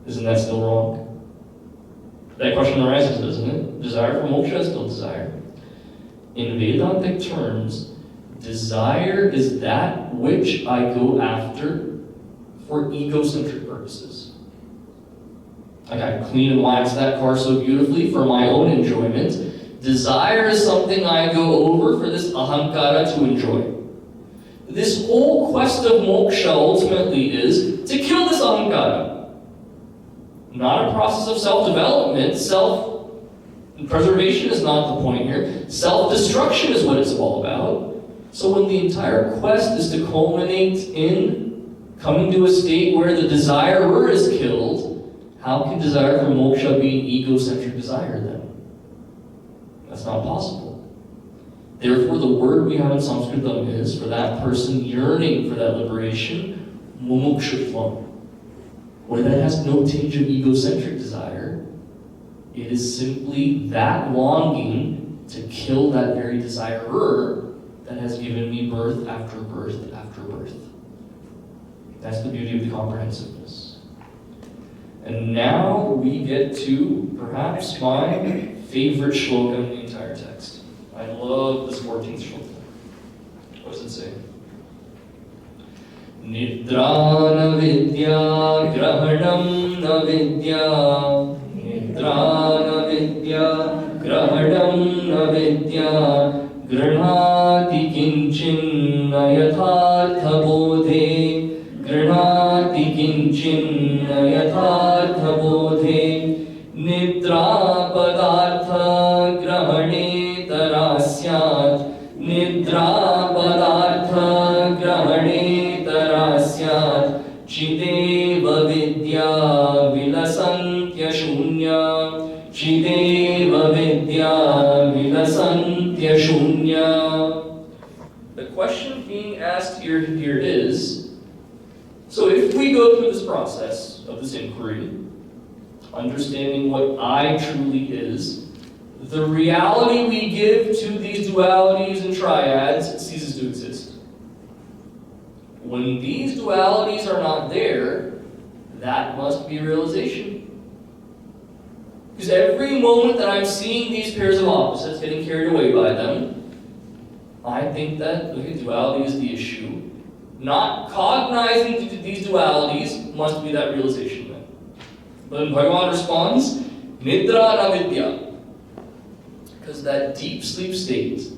[SPEAKER 1] Isn't that still wrong? That question arises, doesn't it? Desire for moksha is still desire. In Vedantic terms, desire is that which I go after for egocentric purposes. I got clean and wax that car so beautifully for my own enjoyment. Desire is something I go over for this ahankara to enjoy. This whole quest of moksha ultimately is to kill this ahankara. Not a process of self-development. Self-preservation is not the point here. Self-destruction is what it's all about. So when the entire quest is to culminate in coming to a state where the desirer is killed, how can desire for moksha be an egocentric desire then? That's not possible. Therefore, the word we have in Sanskritam is, for that person yearning for that liberation, mumukshutvam. Where that has no tinge of egocentric desire, it is simply that longing to kill that very desirer that has given me birth after birth after birth. That's the beauty of the comprehensiveness. And now we get to perhaps my favorite shloka in the entire text. I love this 14th shloka. What does it say? Nidra na vidya, grahanam na vidya. Nidra na vidya, grahanam na vidya. Granati kinchinna yathartha bodhe. Granati kinchinna yathartha bodhe. Nidra padartha grahane tarasyat. Nidra padartha grahane tarasyat. Chideva vidya vilasantya shunya. Chideva vidya vilasantya shunya. The question being asked here is, so if we go through this process of this inquiry, understanding what I truly is, the reality we give to these dualities and triads ceases to exist. When these dualities are not there, that must be realization. Because every moment that I'm seeing these pairs of opposites, getting carried away by them, I think that duality is the issue. Not cognizing these dualities must be that realization then. But then Bhagavan responds, Nidra na vidya. Because that deep sleep state,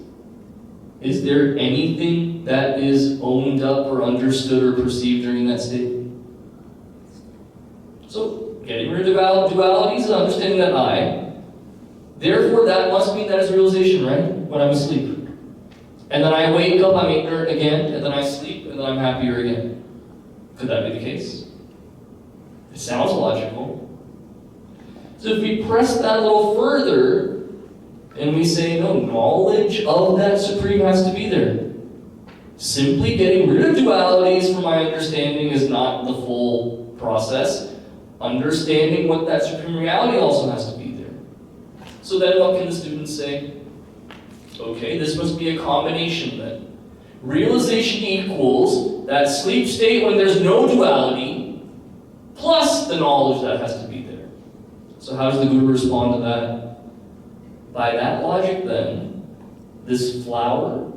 [SPEAKER 1] is there anything that is owned up or understood or perceived during that state? So, getting rid of dualities is understanding that I. Therefore, that must mean that is realization, right? When I'm asleep. And then I wake up, I'm ignorant again, and then I sleep, and then I'm happier again. Could that be the case? It sounds logical. So if we press that a little further, and we say, no, knowledge of that Supreme has to be there. Simply getting rid of dualities from my understanding is not the full process. Understanding what that Supreme Reality also has to be there. So then what can the student say? Okay, this must be a combination then. Realization equals that sleep state when there's no duality, plus the knowledge that has to be there. So how does the Guru respond to that? By that logic then, this flower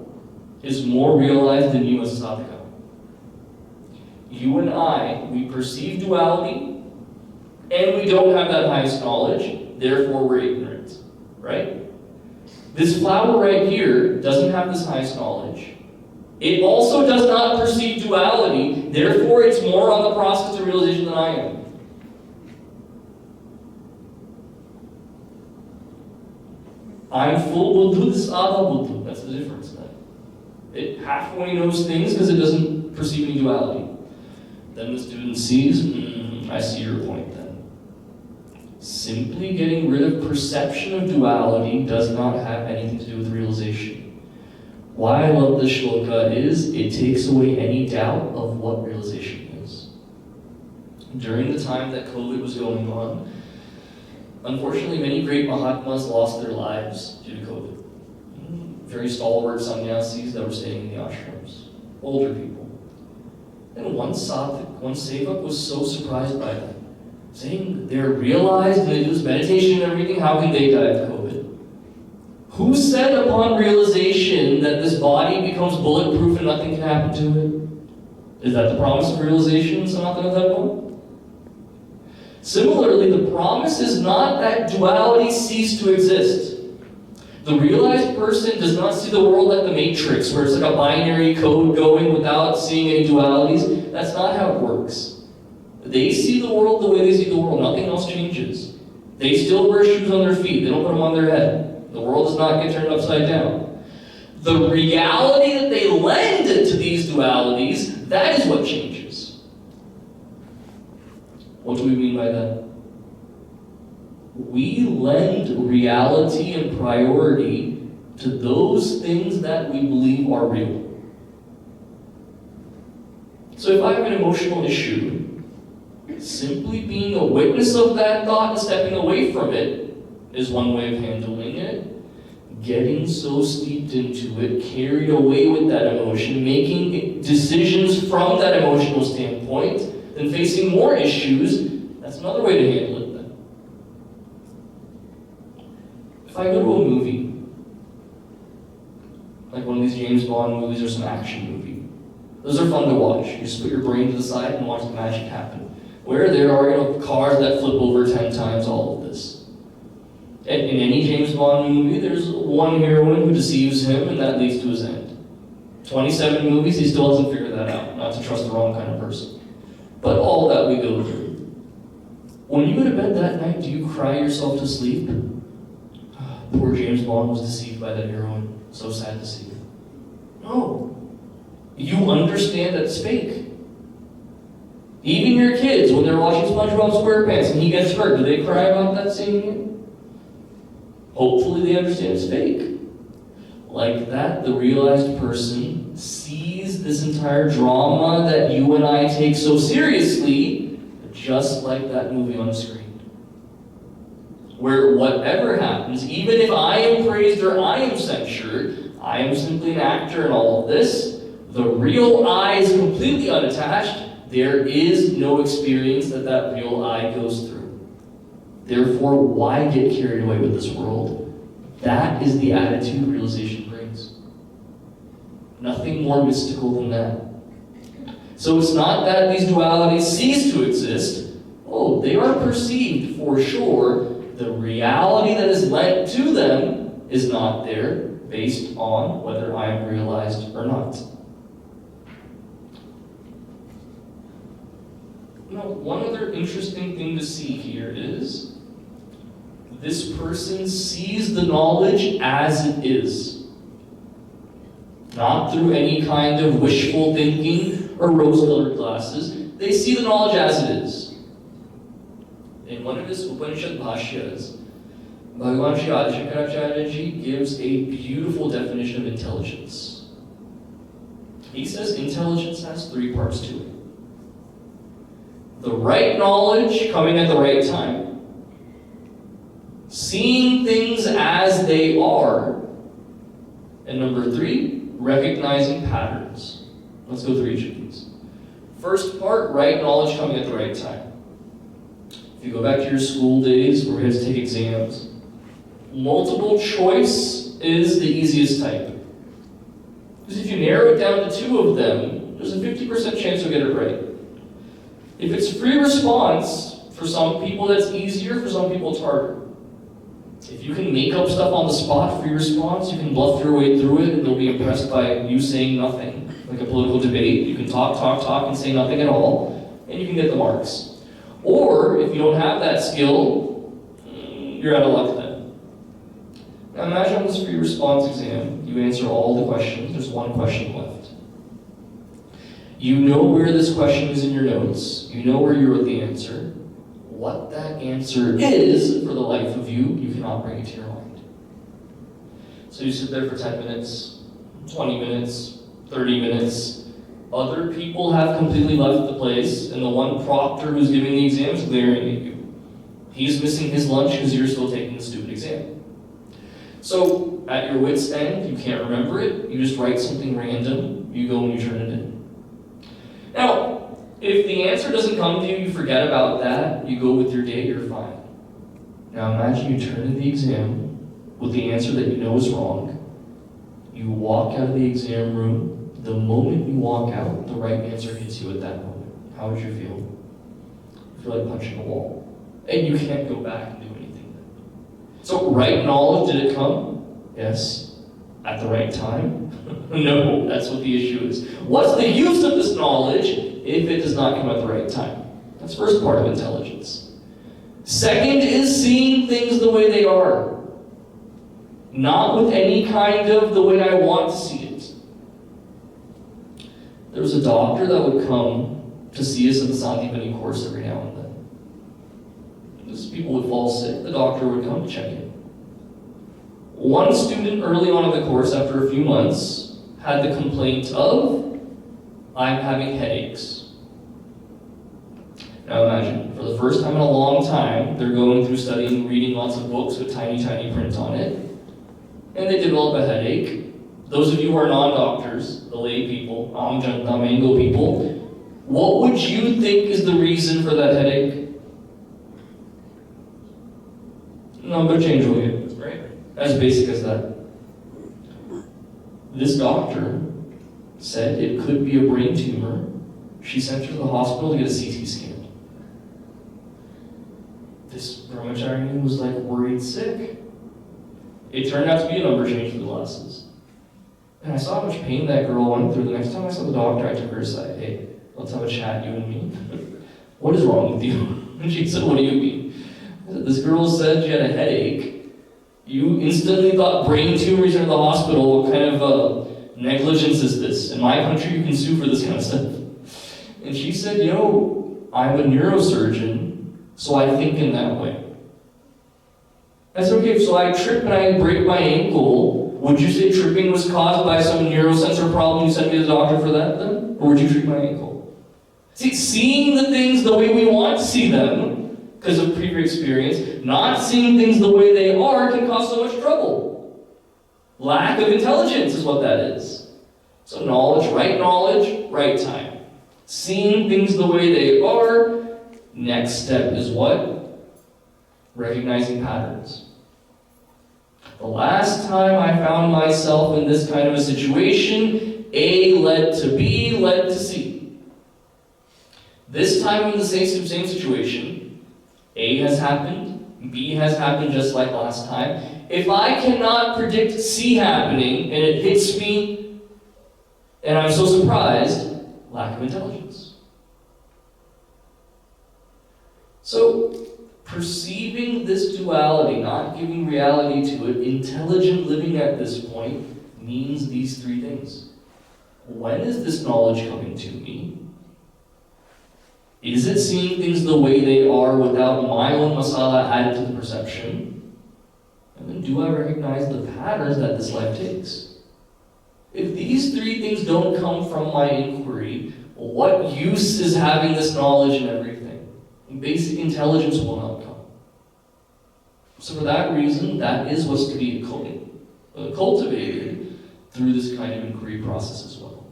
[SPEAKER 1] is more realized than you as a sadhaka. You and I, we perceive duality, and we don't have that highest knowledge, therefore we're ignorant, right? This flower right here doesn't have this highest knowledge. It also does not perceive duality, therefore it's more on the process of realization than I am. I'm full buddha, this is adha buddha. That's the difference then. It half only knows things because it doesn't perceive any duality. Then the student sees, I see your point then. Simply getting rid of perception of duality does not have anything to do with realization. Why I love this shloka is it takes away any doubt of what realization is. During the time that COVID was going on, unfortunately many great Mahatmas lost their lives due to COVID. Very stalwart sannyasis that were staying in the ashrams. Older people. And one sevak was so surprised by that. Saying they're realized and they do this meditation and everything, how can they die of COVID? Who said upon realization that this body becomes bulletproof and nothing can happen to it? Is that the promise of realization, Sanatana Dharma? Similarly, the promise is not that duality cease to exist. The realized person does not see the world like the Matrix, where it's like a binary code going without seeing any dualities. That's not how it works. They see the world the way they see the world. Nothing else changes. They still wear shoes on their feet. They don't put them on their head. The world does not get turned upside down. The reality that they lend to these dualities, that is what changes. What do we mean by that? We lend reality and priority to those things that we believe are real. So if I have an emotional issue, simply being a witness of that thought and stepping away from it is one way of handling it. getting so steeped into it, carried away with that emotion, making decisions from that emotional standpoint, then facing more issues, that's another way to handle it then. If I go to a movie, like one of these James Bond movies or some action movie, those are fun to watch. You just put your brain to the side and watch the magic happen. Where there are, cars that flip over 10 times, all of this. In any James Bond movie, there's one heroine who deceives him, and that leads to his end. 27 movies, he still hasn't figured that out, not to trust the wrong kind of person. But all that we go through. When you go to bed that night, do you cry yourself to sleep? Poor James Bond was deceived by that heroine. So sad to see. No. You understand that it's fake. Even your kids, when they're watching SpongeBob SquarePants and he gets hurt, do they cry about that scene? Hopefully they understand it's fake. Like that, the realized person sees this entire drama that you and I take so seriously, just like that movie on screen. Where whatever happens, even if I am praised or I am censured, I am simply an actor in all of this. The real I is completely unattached. There is no experience that real I goes through. Therefore, why get carried away with this world? That is the attitude realization brings. Nothing more mystical than that. So it's not that these dualities cease to exist. Oh, they are perceived for sure. The reality that is lent to them is not there, based on whether I am realized or not. Now, one other interesting thing to see here is this person sees the knowledge as it is, not through any kind of wishful thinking or rose-colored glasses. They see the knowledge as it is. In one of his Upanishad Bhashyas, Bhagavan Shankaracharya gives a beautiful definition of intelligence. He says intelligence has 3 parts to it. The right knowledge coming at the right time, seeing things as they are, and number 3, recognizing patterns. Let's go through each of these. First part, right knowledge coming at the right time. If you go back to your school days where we had to take exams, multiple choice is the easiest type. Because if you narrow it down to 2 of them, there's a 50% chance you'll get it right. If it's free response, for some people that's easier, for some people it's harder. If you can make up stuff on the spot, free response, you can bluff your way through it and they'll be impressed by you saying nothing. Like a political debate, you can talk, and say nothing at all, and you can get the marks. Or, if you don't have that skill, you're out of luck then. Now imagine on this free response exam, you answer all the questions, there's 1 question left. You know where this question is in your notes. You know where you wrote the answer. What that answer is, for the life of you, you cannot bring it to your mind. So you sit there for 10 minutes, 20 minutes, 30 minutes. Other people have completely left the place, and the one proctor who's giving the exam is glaring at you. He's missing his lunch because you're still taking the stupid exam. So, at your wit's end, you can't remember it, you just write something random, you go and you turn it in. Now, if the answer doesn't come to you, you forget about that, you go with your day, you're fine. Now imagine you turn in the exam with the answer that you know is wrong. You walk out of the exam room. The moment you walk out, the right answer hits you at that moment. How would you feel? You feel like punching a wall. And you can't go back and do anything. So right knowledge, did it come? Yes. At the right time? No, that's what the issue is. What's the use of this knowledge if it does not come at the right time? That's the first part of intelligence. Second is seeing things the way they are. Not with any kind of the way I want to see it. There was a doctor that would come to see us at the Sandipani course every now and then. As people would fall sick, the doctor would come to check in. One student early on in the course, after a few months, had the complaint of, I'm having headaches. Now imagine, for the first time in a long time, they're going through studying, reading lots of books with tiny, tiny print on it. and they develop a headache. Those of you who are non-doctors, the lay people, mango people, what would you think is the reason for that headache? Number change right? As basic as that. This doctor said it could be a brain tumor. She sent her to the hospital to get a CT scan. This Brahmachari was like worried sick. It turned out to be a number change for the glasses. And I saw how much pain that girl went through. The next time I saw the doctor, I took her aside. Hey, let's have a chat, you and me. What is wrong with you? And she said, what do you mean? I said, this girl said she had a headache. You instantly thought brain tumors in the hospital. What kind of negligence is this? In my country, you can sue for this kind of stuff. And she said, I'm a neurosurgeon, so I think in that way. I said, okay, so I trip and I break my ankle. Would you say tripping was caused by some neurosensor problem? You sent me to the doctor for that then? Or would you treat my ankle? See, seeing the things the way we want to see them, because of previous experience, not seeing things the way they are can cause so much trouble. Lack of intelligence is what that is. So knowledge, right time. Seeing things the way they are, next step is what? Recognizing patterns. The last time I found myself in this kind of a situation, A led to B, led to C. This time in the same situation, A has happened, B has happened just like last time. If I cannot predict C happening and it hits me and I'm so surprised, lack of intelligence. So, perceiving this duality, not giving reality to it, intelligent living at this point means these three things. When is this knowledge coming to me? Is it seeing things the way they are without my own masala added to the perception? And then do I recognize the patterns that this life takes? If these three things don't come from my inquiry, what use is having this knowledge and everything? Basic intelligence will not come. So for that reason, that is what's to be cultivated through this kind of inquiry process as well.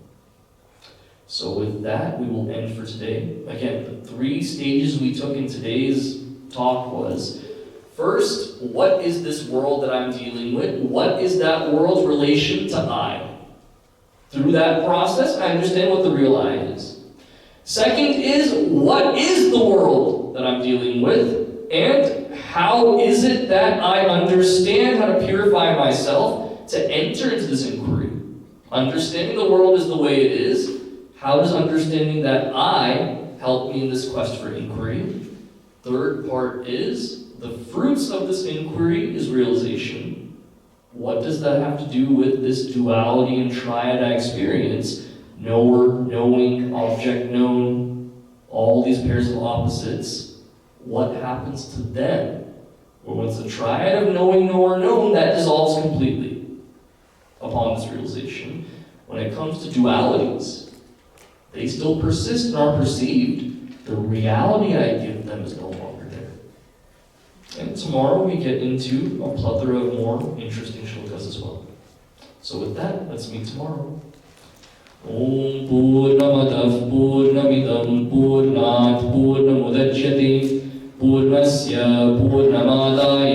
[SPEAKER 1] So with that, we will end for today. Again, the three stages we took in today's talk was, first, what is this world that I'm dealing with? What is that world's relation to I? Through that process, I understand what the real I is. Second is, what is the world that I'm dealing with? And how is it that I understand how to purify myself to enter into this inquiry? Understanding the world is the way it is. How does understanding that I help me in this quest for inquiry? Third part is, the fruits of this inquiry is realization. What does that have to do with this duality and triad I experience? Knower, knowing, object known, all these pairs of opposites. What happens to them? Well, when it's a triad of knowing, knower, known, that dissolves completely upon this realization. When it comes to dualities, they still persist and are perceived. The reality I give them is no longer there. And tomorrow we get into a plethora of more interesting shlokas as well. So with that, let's meet tomorrow. Om Purnamadav Purnamidam Purnat Purnamudachyate Purnasya Purnamadaya